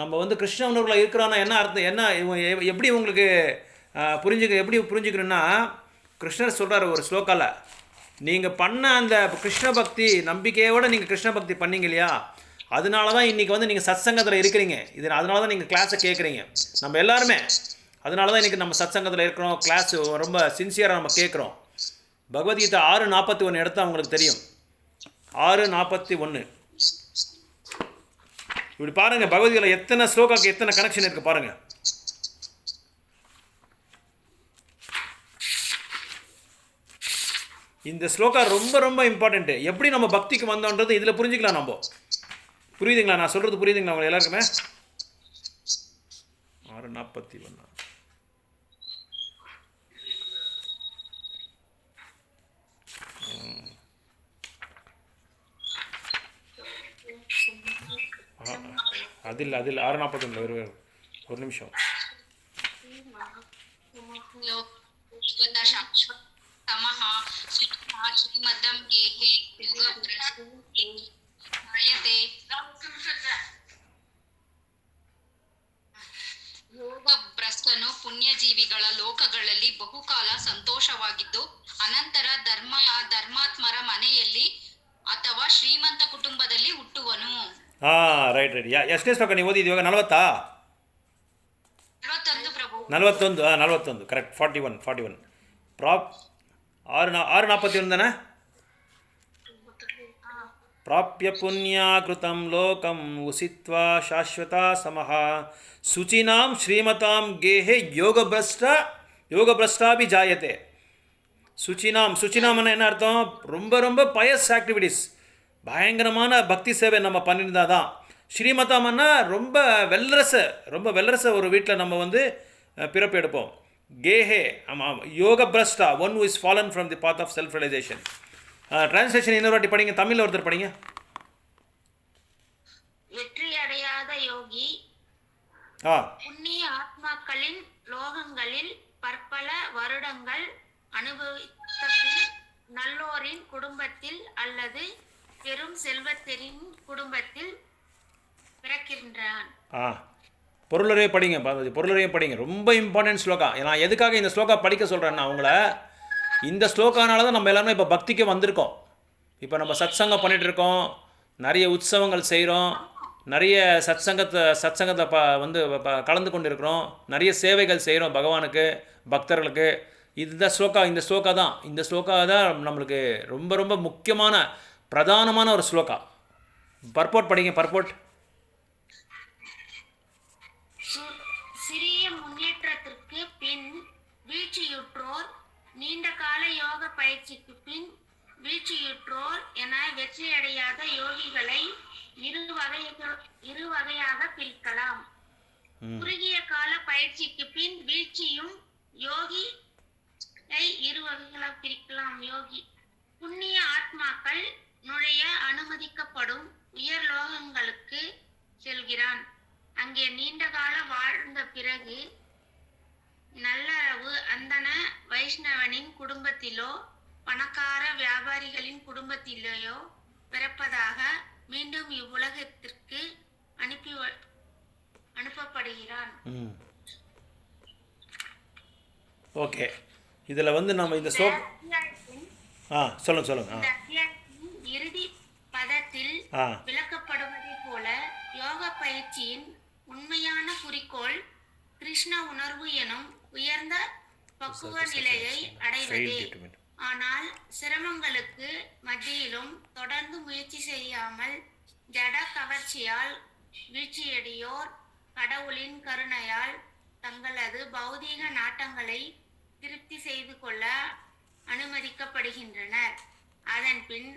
நம்ம வந்து கிருஷ்ண உணர்வில் இருக்கிறோன்னா என்ன அர்த்தம், என்ன எப்படி உங்களுக்கு எப்படி புரிஞ்சுக்கணுன்னா, கிருஷ்ணர் சொல்கிறார் ஒரு ஸ்லோக்கால, நீங்கள் பண்ண அந்த கிருஷ்ண பக்தி நம்பிக்கையோடு நீங்கள் கிருஷ்ண பக்தி பண்ணீங்க இல்லையா, அதனால தான் இன்றைக்கி வந்து நீங்கள் சத்சங்கத்தில் இருக்கிறீங்க. அதனால தான் நீங்கள் கிளாஸை கேட்குறீங்க. நம்ம எல்லாருமே அதனால தான் இன்றைக்கி நம்ம சத்சங்கத்தில் இருக்கிறோம், கிளாஸ் ரொம்ப சின்சியராக நம்ம கேட்குறோம். பகவத்கீதா 6:41 எடுத்தால் அவங்களுக்கு தெரியும். 6:41 இப்படி பாருங்கள். பகவத்கீதையில் எத்தனை ஸ்லோகாக்கு எத்தனை கனெக்ஷன் இருக்குது பாருங்கள். இந்த ஸ்லோகா ரொம்ப ரொம்ப இம்பார்ட்டண்ட்டு. எப்படி நம்ம பக்திக்கு வந்தோன்றது இதில் புரிஞ்சுக்கலாம் நம்ம. புரியுதுங்களா? நான் சொல்கிறது புரியுதுங்களா உங்களுக்கு எல்லாருக்குமே? 6:41. அதில் 6:41 வேறு ஒரு நிமிஷம். तमः सुचिता श्रीमदं गेहे जायते ಯೋಗ ಭ್ರಷ್ಟನು ಪುಣ್ಯಜೀವಿಗಳ ಲೋಕಗಳಲ್ಲಿ ಬಹುಕಾಲ ಸಂತೋಷವಾಗಿದ್ದು ಅನಂತರ ಧರ್ಮಾತ್ಮರ ಮನೆಯಲ್ಲಿ ಅಥವಾ ಶ್ರೀಮಂತ ಕುಟುಂಬದಲ್ಲಿ ಹುಟ್ಟುವನು. ರೈಟ್. ಎಷ್ಟನೇ ಶ್ಲೋಕ ನೀವು ಓದಿದ್ದು ಇವಾಗ? 40? 41 ಪ್ರಭು. 41 ಕರೆಕ್ಟ್. 41 ಪ್ರಾಪ್ 6:41 தானே? ಪ್ರಾಪ್ಯ ಪುಣ್ಯಾಕೃತಂ ಲೋಕಂ ಉಸಿತ್ವಾ ಶಾಶ್ವತ ಸಮಃ ಶುಚಿನಾಂ ಶ್ರೀಮತಾಂ ಗೇಹೆ யோகபிரஷ்டாபி ஜாயத்தே. சுச்சினாம்னா என்ன அர்த்தம்? ரொம்ப ரொம்ப பயஸ் ஆக்டிவிட்டீஸ், பயங்கரமான பக்தி சேவை நம்ம பண்ணியிருந்தா தான். ஸ்ரீமதாம்னா ரொம்ப வெல்லரச ஒரு வீட்டில் நம்ம வந்து பிறப்பு எடுப்போம். கேஹே ஆமாம், யோக பிரஷ்டா, one who is fallen from the path of self realization. Translation இன்னொரு வாட்டி படிங்க, தமிழில் ஒருத்தர் படிங்க. வெற்றி அடையாத யோகி புண்ணிய ஆத்மாக்களின் லோகங்களில் பற்பல வருடங்கள் அனுபவித்த பின் நல்லோரின் குடும்பத்தில் அல்லது பெரும் செல்வத்தரின் குடும்பத்தில் பிறக்கின்றான். பொருளறையை படிங்க, பொருளறையை படிங்க. ரொம்ப இம்பார்ட்டன்ட் ஸ்லோகா. நான் எதுக்காக இந்த ஸ்லோகா படிக்க சொல்கிறேன்னா, அவங்கள இந்த ஸ்லோகானால தான் நம்ம எல்லாருமே இப்போ பக்திக்கு வந்திருக்கோம். இப்போ நம்ம சத்சங்கம் பண்ணிகிட்ருக்கோம், நிறைய உற்சவங்கள் செய்கிறோம், நிறைய சத்சங்கத்தை வந்து கலந்து கொண்டு இருக்கிறோம், நிறைய சேவைகள் செய்கிறோம் பகவானுக்கு, பக்தர்களுக்கு. இந்த ஸ்லோகா தான் நம்மளுக்கு ரொம்ப ரொம்ப முக்கியமான பிரதானமான ஒரு ஸ்லோகா. பர்போட் படிங்க, பர்போட். சிறிய முன்னேற்றத்திற்கு பின் வீழ்ச்சியுற்றோர், நீண்ட கால யோக பயிற்சிக்கு பின் வீழ்ச்சியுற்றோர் என வெற்றியடையாத யோகிகளை இரு வகையாக பிரிக்கலாம். குறுகிய கால பயிற்சிக்கு பின் வீழ்ச்சியும் யோகியை இரு வகைகளாக பிரிக்கலாம். யோகி புண்ணிய ஆத்மாக்கள் நுழைய அனுமதிக்கப்படும் உயர் லோகங்களுக்கு செல்கிறான். அங்கே நீண்ட கால வாழ்ந்த பிறகு நல்லறவு அந்தன வைஷ்ணவனின் குடும்பத்திலோ பணக்கார வியாபாரிகளின் குடும்பத்திலேயோ பிறப்பதாக மீண்டும் இவ்வுலகத்திற்கு அனுப்பப்படுகிறான். ஓகே, இதில் வந்து நம்ம இந்த சொல்லுங்க. இறுதி பதத்தில் விளக்கப்படுவதை போல யோக பயிற்சியின் உண்மையான குறிக்கோள் கிருஷ்ண உணர்வு எனும் உயர்ந்த பக்குவ நிலையை அடைவதே. ஆனால் சிரமங்களுக்கு மத்தியிலும் தொடர்ந்து முயற்சி செய்யாமல் ஜட கவர்ச்சியால் வீழ்ச்சியடையோர் கடவுளின் கருணையால் தங்களது பௌதீக நாட்டங்களை திருப்தி செய்து கொள்ள அனுமதிக்கப்படுகின்றனர். அதன் பின்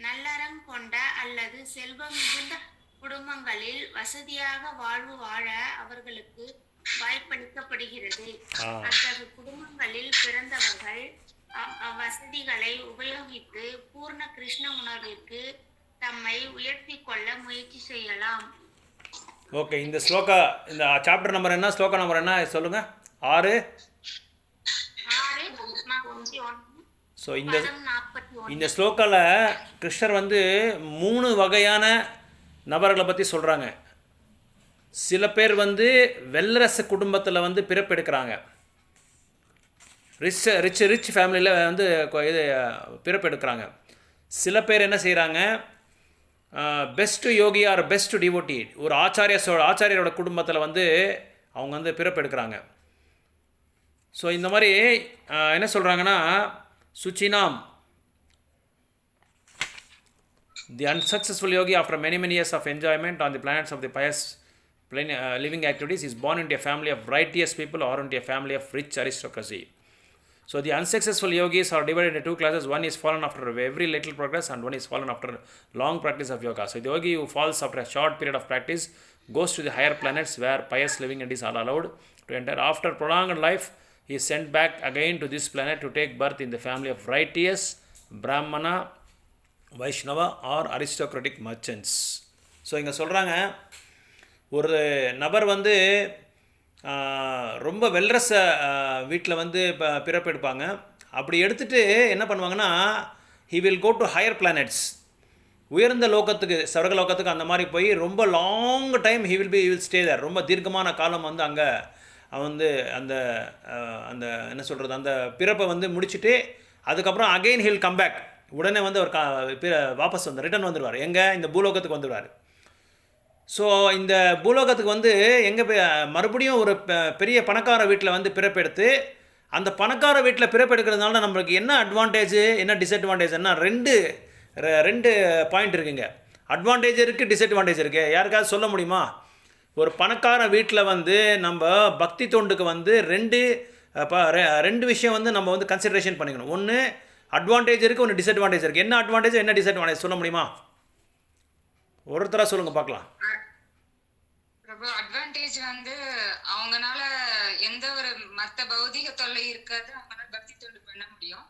நல்லறம் கொண்ட அல்லது செல்வம் மிகுந்த குடும்பங்களில் வசதியாக வாழ்வு வாழ அவர்களுக்கு வாய்ப்பளிக்கப்படுகிறது. அத்தகைய குடும்பங்களில் பிறந்தவர்கள் வசதிகளை உபயோகித்து பூர்ண கிருஷ்ண உணர்விற்கு தம்மை உயர்த்தி கொள்ள முயற்சி செய்யலாம். ஓகே, இந்த ஸ்லோகா, இந்த சாப்டர் நம்பர் என்ன, ஸ்லோகா நம்பர் என்ன சொல்லுங்க? 6. ஸோ இந்த ஸ்லோகாவில் கிருஷ்ணர் வந்து 3 வகையான நபர்களை பற்றி சொல்கிறாங்க. சில பேர் வந்து வெல்லரச குடும்பத்தில் வந்து பிறப்பெடுக்கிறாங்க, ரிச் ஃபேமிலியில் வந்து இது பிறப்பெடுக்கிறாங்க. சில பேர் என்ன செய்கிறாங்க, பெஸ்ட் யோகி ஆர் பெஸ்ட் டிவோட்டி, ஒரு ஆச்சாரியரோட குடும்பத்தில் வந்து அவங்க வந்து பிறப்பெடுக்கிறாங்க. ஸோ இந்த மாதிரி என்ன சொல்கிறாங்கன்னா, சுச்சினாம் the unsuccessful yogi after many years of enjoyment on the planets of the pious living activities is born into a family of righteous people or into a family of rich aristocracy. So the unsuccessful yogis are divided into two classes. One is fallen after every little progress and one is fallen after long practice of yoga. So the yogi who falls after a short period of practice goes to the higher planets where pious living entities are allowed to enter. After prolonged life, he is sent back again to this planet to take birth in the family of righteous Brahmana, Vaishnava or aristocratic merchants. So இங்கே சொல்கிறாங்க ஒரு நபர் வந்து ரொம்ப வெல்ரஸ வீட்டில் வந்து பிறப்பெடுப்பாங்க. அப்படி எடுத்துகிட்டு என்ன பண்ணுவாங்கன்னா he will go to higher planets, உயர்ந்த லோகத்துக்கு சர்வ லோகத்துக்கு அந்த மாதிரி போய் ரொம்ப long time he will stay there, ரொம்ப தீர்க்கமான காலம் வந்து அங்கே வந்து அந்த அந்த என்ன சொல்கிறது அந்த பிறப்பை வந்து முடிச்சுட்டு அதுக்கப்புறம் again he will come back, உடனே வந்து அவர் வாபஸ் வந்து ரிட்டர்ன் வந்துடுவார். எங்கே? இந்த பூலோகத்துக்கு வந்துடுவார். ஸோ இந்த பூலோகத்துக்கு வந்து எங்கே மறுபடியும் ஒரு பெரிய பணக்கார வீட்டில் வந்து பிறப்பெடுத்து அந்த பணக்கார வீட்டில் பிறப்பெடுக்கிறதுனால நம்மளுக்கு என்ன அட்வான்டேஜ் என்ன டிஸ்அட்வான்டேஜ்னா ரெண்டு பாயிண்ட் இருக்குங்க. அட்வான்டேஜ் இருக்குது, டிஸ்அட்வான்டேஜ் இருக்குது. யாருக்காவது சொல்ல முடியுமா? ஒரு பணக்கார வீட்டில் வந்து நம்ம பக்தி தொண்டுக்கு வந்து ரெண்டு விஷயம் வந்து நம்ம வந்து கன்சிடரேஷன் பண்ணிக்கணும். ஒன்று அட்வான்டேஜ் இருக்குது, ஒன்று டிஸ்அட்வான்டேஜ் இருக்குது. என்ன அட்வான்டேஜ் என்ன டிஸ்அட்வான்டேஜ் சொல்ல முடியுமா? ஒருத்தராக சொல்லுங்கள் பார்க்கலாம். பிரபு, அட்வான்டேஜ் வந்து அவங்கனால எந்த ஒரு மத்த பௌதிக தொல்லை இருக்காது, அவங்களால பக்தி தொண்டு பண்ண முடியும்.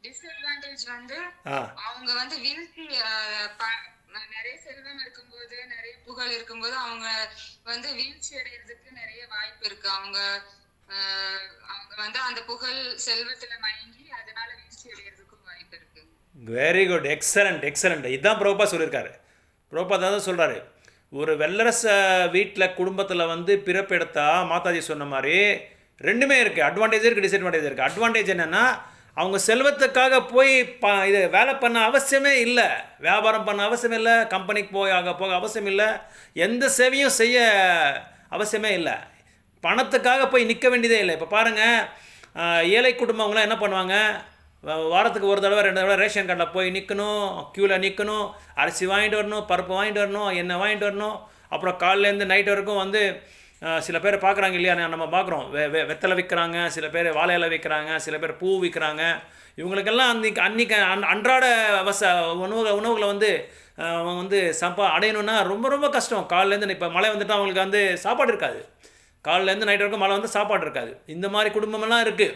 டிஸ்அட்வான்டேஜ் வந்து அவங்க வந்து வீழ்ச்சி, நிறைய செல்வம் இருக்கும்போது நிறைய புகழ் இருக்கும்போது அவங்க வந்து வீழ்ச்சி அடைகிறதுக்கு நிறைய வாய்ப்பு இருக்கு. அவங்க வந்து அந்த புகழ் செல்வத்துல மயங்கி அதனால வீழ்ச்சி அடைகிறதுக்கும் வாய்ப்பு இருக்கு. Very good, excellent excellent. இதுதான் பிரபுபா சொல்லியிருக்காரு. பிரபுபா தான் சொல்கிறாரு, ஒரு வெல்லரச வீட்டில் குடும்பத்தில் வந்து பிறப்பெடுத்தா மாதாஜி சொன்ன மாதிரி ரெண்டுமே இருக்குது, அட்வான்டேஜ் இருக்குது, டிஸ்அட்வான்டேஜ் இருக்குது. அட்வான்டேஜ் என்னென்னா அவங்க செல்வத்துக்காக போய் இது வேலை பண்ண அவசியமே இல்லை, வியாபாரம் பண்ண அவசியம் இல்லை, கம்பெனிக்கு போக அவசியம் இல்லை, எந்த சேவையும் செய்ய அவசியமே இல்லை, பணத்துக்காக போய் நிற்க வேண்டியதே இல்லை. இப்போ பாருங்கள், ஏழை குடும்பங்களாம் என்ன பண்ணுவாங்க, வாரத்துக்கு ஒரு தடவை 2 தடவை ரேஷன் கார்டில் போய் நிற்கணும், க்யூவில் நிற்கணும், அரிசி வாங்கிட்டு வரணும், பருப்பு வாங்கிட்டு வரணும், எண்ணெய் வாங்கிட்டு வரணும். அப்புறம் காலையிலேருந்து நைட் வரைக்கும் வந்து சில பேர் பார்க்குறாங்க இல்லையா, நம்ம பார்க்குறோம், வெத்தலை விற்கிறாங்க, சில பேர் வாழை இலை விற்கிறாங்க, சில பேர் பூ விற்கிறாங்க. இவங்களுக்கெல்லாம் அன்றைக்கி அன்றாட உணவுகளை வந்து அவங்க வந்து அடையணுன்னா ரொம்ப ரொம்ப கஷ்டம். காலையிலேருந்து இப்போ மழை வந்துட்டு அவங்களுக்கு வந்து சாப்பாடு இருக்காது, காலையிலேருந்து நைட் வரைக்கும் மழை வந்து சாப்பாடு இருக்காது. இந்த மாதிரி குடும்பமெல்லாம் இருக்குது.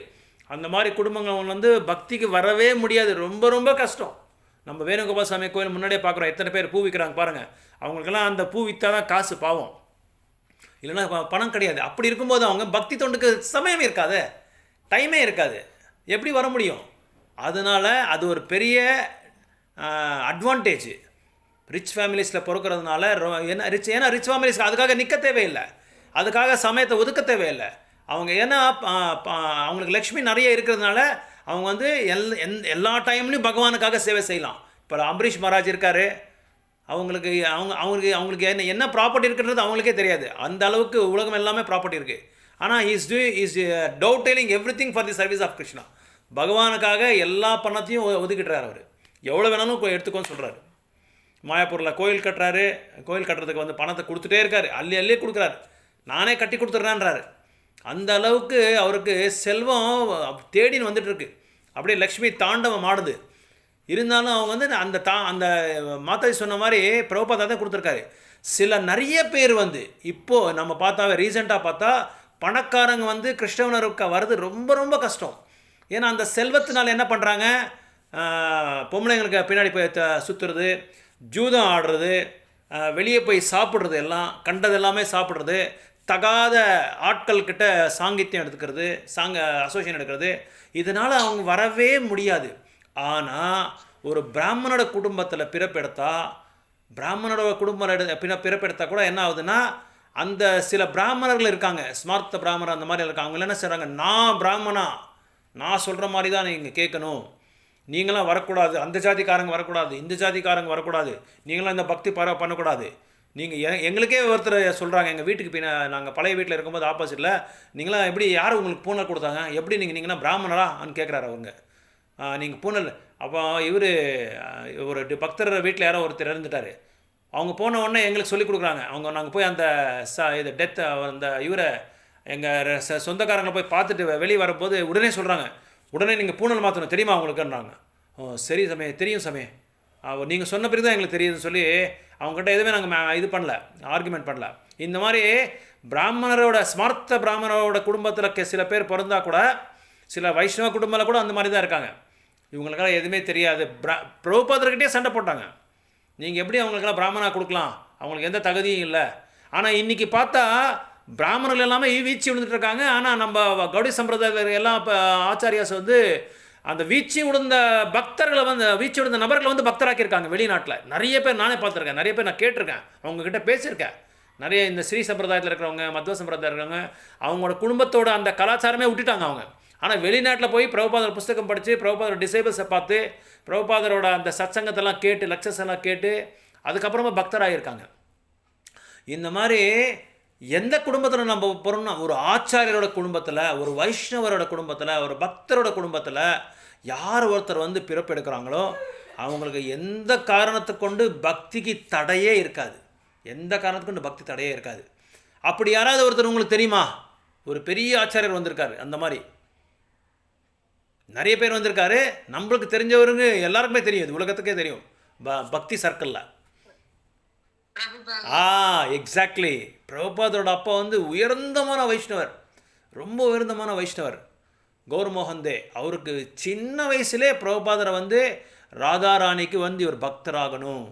அந்த மாதிரி குடும்பங்கள் வந்து பக்திக்கு வரவே முடியாது, ரொம்ப ரொம்ப கஷ்டம். நம்ம வேணுகோபால் சாமி கோயில் முன்னாடியே பார்க்குறோம், எத்தனை பேர் பூ விற்கிறாங்க பாருங்கள். அவங்களுக்கெல்லாம் அந்த பூ விற்றா தான் காசு, பாவம், இல்லைன்னா பணம் கிடையாது. அப்படி இருக்கும்போது அவங்க பக்தி தொண்டுக்கு சமயம் இருக்காது, டைமே இருக்காது, எப்படி வர முடியும்? அதனால் அது ஒரு பெரிய அட்வான்டேஜ் ரிச் ஃபேமிலிஸில் பிறக்கிறதுனால. ஏன்னா ரிச் ஃபேமிலிஸ்க்கு அதுக்காக நிற்க தேவையில்லை, அதுக்காக சமயத்தை ஒதுக்க தேவையில்லை. அவங்க ஏன்னா அவங்களுக்கு லக்ஷ்மி நிறைய இருக்கிறதுனால அவங்க வந்து எல்லா டைம்லையும் பகவானுக்காக சேவை செய்யலாம். இப்போ அம்பரீஷ் மகாராஜ் இருக்கார், அவங்களுக்கு என்ன ப்ராப்பர்ட்டி இருக்குன்றது அவங்களுக்கே தெரியாது, அந்த அளவுக்கு உலகம் எல்லாமே ப்ராப்பர்ட்டி இருக்குது. ஆனால் is dovetailing everything for the service of Krishna. பகவானுக்காக எல்லா பணத்தையும் ஒதுக்கிட்டுறாரு அவர், எவ்வளோ வேணாலும் எடுத்துக்கோன்னு சொல்கிறாரு. மாயாப்பூரில் கோயில் கட்டுறாரு, கோயில் கட்டுறதுக்கு வந்து பணத்தை கொடுத்துட்டே இருக்கார், அள்ளி கொடுக்குறாரு, நானே கட்டி கொடுத்துட்றேன்றாரு. அந்த அளவுக்கு அவருக்கு செல்வம் தேடின்னு வந்துட்டுருக்கு, அப்படியே லக்ஷ்மி தாண்டவம் ஆடுது. இருந்தாலும் அவங்க வந்து அந்த மாதாஜி சொன்ன மாதிரி பிரபுபாதா தான் கொடுத்துருக்காரு. நிறைய பேர் வந்து இப்போது நம்ம பார்த்தாவே ரீசெண்டாக பார்த்தா பணக்காரங்க வந்து கிருஷ்ணவனருக்கு வர்றது ரொம்ப ரொம்ப கஷ்டம். ஏன்னா அந்த செல்வத்தினால் என்ன பண்ணுறாங்க, பொம்பளைங்களுக்கு பின்னாடி போய் சுற்றுறது, ஜூதம் ஆடுறது, வெளியே போய் சாப்பிட்றது, எல்லாம் கண்டது எல்லாமே சாப்பிட்றது, தகாத ஆட்கள்கிட்ட சாங்கித்யம் எடுத்துக்கிறது, அசோசியேஷன் எடுக்கிறது, இதனால் அவங்க வரவே முடியாது. ஆனால் ஒரு பிராமணோட குடும்பத்தில் பிறப்பெடுத்தா கூட என்ன ஆகுதுன்னா, அந்த சில பிராமணர்கள் இருக்காங்க, ஸ்மார்த்த பிராமணர் அந்த மாதிரி இருக்காங்க, அவங்க என்ன செய்கிறாங்க, நான் பிராமணா, நான் சொல்கிற மாதிரி தான் நீங்கள் கேட்கணும், நீங்களாம் வரக்கூடாது, அந்த ஜாதிக்காரங்க வரக்கூடாது, இந்த ஜாதிக்காரங்க வரக்கூடாது, நீங்களாம் இந்த பக்தி பண்ணக்கூடாது. நீங்கள் எங்களுக்கே ஒருத்தர் சொல்கிறாங்க, எங்கள் வீட்டுக்கு நாங்கள் பழைய வீட்டில் இருக்கும்போது ஆப்போசிட்டில், நீங்களாம் எப்படி, யார் உங்களுக்கு பூனல் கொடுத்தாங்க, எப்படி நீங்கள்னா பிராமணரான்னு கேட்குறாரு அவங்க. நீங்கள் பூனல். அப்போ ஒரு பக்தர் வீட்டில் யாரோ ஒருத்தர் இறந்துட்டார், அவங்க போன உடனே எங்களுக்கு சொல்லிக் கொடுக்குறாங்க. நாங்கள் போய் அந்த டெத்தை அந்த எங்கள் சொந்தக்காரங்களை போய் பார்த்துட்டு வெளியே வரும்போது உடனே சொல்கிறாங்க, உடனே நீங்கள் பூனல் மாற்றணும் தெரியுமா அவங்களுக்குன்றாங்க. ஓ சரி சமே தெரியும் சமே, நீங்கள் சொன்ன பிறகு தான் எங்களுக்கு தெரியுதுன்னு சொல்லி அவங்ககிட்ட எதுவுமே நாங்கள் இது பண்ணல, ஆர்குமெண்ட் பண்ணல. இந்த மாதிரி பிராமணரோட ஸ்மார்த்த பிராமணரோட குடும்பத்தில் சில பேர் பிறந்தா கூட, சில வைஷ்ணவ குடும்பத்தில் கூட அந்த மாதிரி தான் இருக்காங்க. இவங்களுக்கெல்லாம் எதுவுமே தெரியாது. பிரபுபாதர்கிட்டே சண்டை போட்டாங்க, நீங்கள் எப்படி அவங்களுக்கெல்லாம் பிராமணா கொடுக்கலாம், அவங்களுக்கு எந்த தகுதியும் இல்லை. ஆனால் இன்றைக்கி பார்த்தா பிராமணர்கள் எல்லாமே வீழ்ச்சி விழுந்துட்டு இருக்காங்க. ஆனால் நம்ம கௌடி சம்பிரதாயத்தில் எல்லாம் இப்போ ஆச்சாரியாஸ் வந்து அந்த வீழ்ச்சி விழுந்த பக்தர்களை வந்து வீழ்ச்சி விழுந்த நபர்களை வந்து பக்தராக்கியிருக்காங்க வெளிநாட்டில். நிறைய பேர் நானே பார்த்துருக்கேன், நிறைய பேர் நான் கேட்டிருக்கேன், அவங்கக்கிட்ட பேசியிருக்கேன். நிறைய இந்த ஸ்ரீ சம்பிரதாயத்தில் இருக்கிறவங்க, மத்வ சம்பிரதாயத்தில் இருக்கிறவங்க, அவங்களோட குடும்பத்தோட அந்த கலாச்சாரமே விட்டுட்டாங்க அவங்க. ஆனால் வெளிநாட்டில் போய் பிரபுபாதர் புஸ்தகம் படித்து, பிரபுபாதரோட டிசைபிள்ஸை பார்த்து, பிரபுபாதரோட அந்த சத்சங்கத்தெல்லாம் கேட்டு, லெக்சர்ஸ் எல்லாம் கேட்டு, அதுக்கப்புறமா பக்தராகியிருக்காங்க. இந்த மாதிரி எந்த குடும்பத்தில் நம்ம போகிறோம்னா, ஒரு ஆச்சாரியரோட குடும்பத்தில், ஒரு வைஷ்ணவரோட குடும்பத்தில், ஒரு பக்தரோட குடும்பத்தில் யார் ஒருத்தர் வந்து பிறப்பெடுக்கிறாங்களோ அவங்களுக்கு எந்த காரணத்தை கொண்டு பக்திக்கு தடையே இருக்காது. எந்த காரணத்தை கொண்டு பக்தி தடையே இருக்காது. அப்படி யாராவது ஒருத்தர் உங்களுக்கு தெரியுமா? ஒரு பெரிய ஆச்சாரியர் வந்திருக்காரு, அந்த மாதிரி நிறைய பேர் வந்திருக்காரு. நம்மளுக்கு தெரிஞ்சவருங்க எல்லாருக்குமே தெரியும், இது உலகத்துக்கே தெரியும், பக்தி சர்க்கிளில். எக்ஸாக்ட்லி. பிரபுபாதரோட அப்பா வந்து உயர்ந்தமான வைஷ்ணவர், ரொம்ப உயர்ந்தமான வைஷ்ணவர், கௌரமோகன் தே. அவருக்கு சின்ன வயசுலே பிரபுபாதரை வந்து ராதாராணிக்கு வந்து இவர் பக்தராகணும்,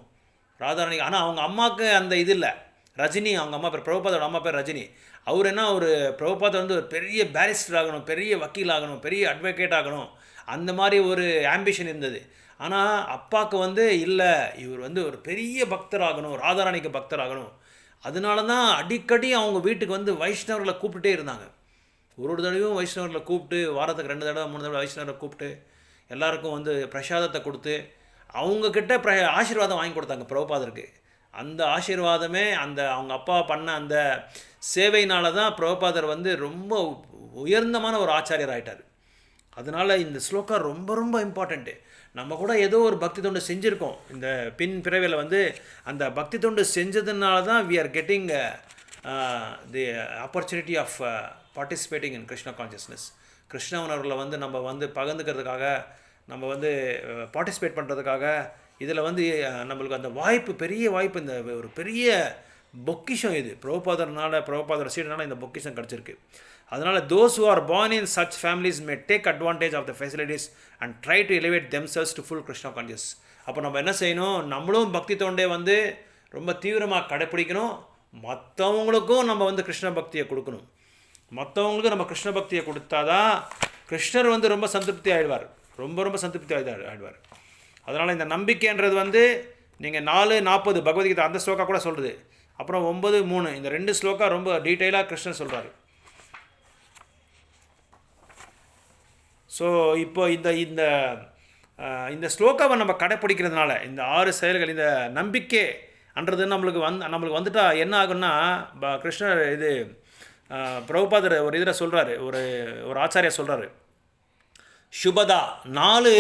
ராதாராணி. ஆனால் அவங்க அம்மாவுக்கு அந்த இது இல்லை, ரஜினி அவங்க அம்மா பேர், பிரபுபாதரோட அம்மா பேர் ரஜினி. அவர் என்ன, ஒரு பிரபுபாதர் வந்து ஒரு பெரிய பேரிஸ்டர் ஆகணும், பெரிய வக்கீல் ஆகணும், பெரிய அட்வொகேட் ஆகணும், அந்த மாதிரி ஒரு ஆம்பிஷன் இருந்தது. ஆனால் அப்பாவுக்கு வந்து இல்லை, இவர் வந்து ஒரு பெரிய பக்தராகணும், ராதாராணிக்கு பக்தராகணும். அதனால தான் அடிக்கடி அவங்க வீட்டுக்கு வந்து வைஷ்ணவர்களை கூப்பிட்டுட்டே இருந்தாங்க. ஒரு தடவையும் வைஷ்ணவர்களை கூப்பிட்டு, வாரத்துக்கு 2 தடவை 3 தடவை வைஷ்ணவரை கூப்பிட்டு எல்லாருக்கும் வந்து பிரசாதத்தை கொடுத்து அவங்கக்கிட்ட ஆசீர்வாதம் வாங்கி கொடுத்தாங்க பிரபுபாதருக்கு. அந்த ஆசீர்வாதமே அந்த அவங்க அப்பா பண்ண அந்த சேவையினால தான் பிரபுபாதர் வந்து ரொம்ப உயர்ந்தமான ஒரு ஆச்சாரியர் ஆகிட்டார். அதனால் இந்த ஸ்லோகா ரொம்ப ரொம்ப இம்பார்ட்டண்ட்டு. நம்ம கூட ஏதோ ஒரு பக்தி தொண்டு செஞ்சுருக்கோம் இந்த பின் பிறவியில் வந்து, அந்த பக்தி தொண்டு செஞ்சதுனால தான் we are getting the opportunity of participating in Krishna consciousness. Krishna உணர்வில் வந்து நம்ம வந்து பகிர்ந்துக்கிறதுக்காக, நம்ம வந்து பார்ட்டிசிபேட் பண்ணுறதுக்காக, இதில் வந்து நம்மளுக்கு அந்த வாய்ப்பு, பெரிய வாய்ப்பு, இந்த ஒரு பெரிய பொக்கிஷம் இது. பிரபுபாதர் சீடனால இந்த பொக்கிஷம் கிடச்சிருக்கு. அதனால் those who are born in such families may take advantage of the facilities and try to elevate themselves to full Krishna conscious. அப்போ நம்ம என்ன செய்யணும், நம்மளும் பக்தி தொண்டே வந்து ரொம்ப தீவிரமாக கடைப்பிடிக்கணும். மற்றவங்களுக்கும் நம்ம வந்து கிருஷ்ண பக்தியை கொடுக்கணும். மற்றவங்களுக்கும் நம்ம கிருஷ்ண பக்தியை கொடுத்தாதான் கிருஷ்ணர் வந்து ரொம்ப சந்திருப்தி ஆகிடுவார், ரொம்ப ரொம்ப சந்திருப்தி ஆகிடுவார். அதனால் இந்த நம்பிக்கைன்றது வந்து நீங்கள் 4:40 பகவத்கீதை அந்த ஸ்லோகா கூட சொல்கிறது, அப்புறம் 9:3 இந்த 2 ஸ்லோகா ரொம்ப டீட்டெயிலாக கிருஷ்ணர் சொல்கிறார். ஸோ இப்போ இந்த இந்த ஸ்லோகாவை நம்ம கடைப்பிடிக்கிறதுனால, இந்த 6 செயல்கள், இந்த நம்பிக்கை அன்றது நம்மளுக்கு வந்துட்டால் என்ன ஆகுன்னா, கிருஷ்ணர் இது பிரபுபாதர் ஒரு இதில் சொல்கிறாரு, ஒரு ஆச்சாரியா சொல்கிறாரு, சுபதா 4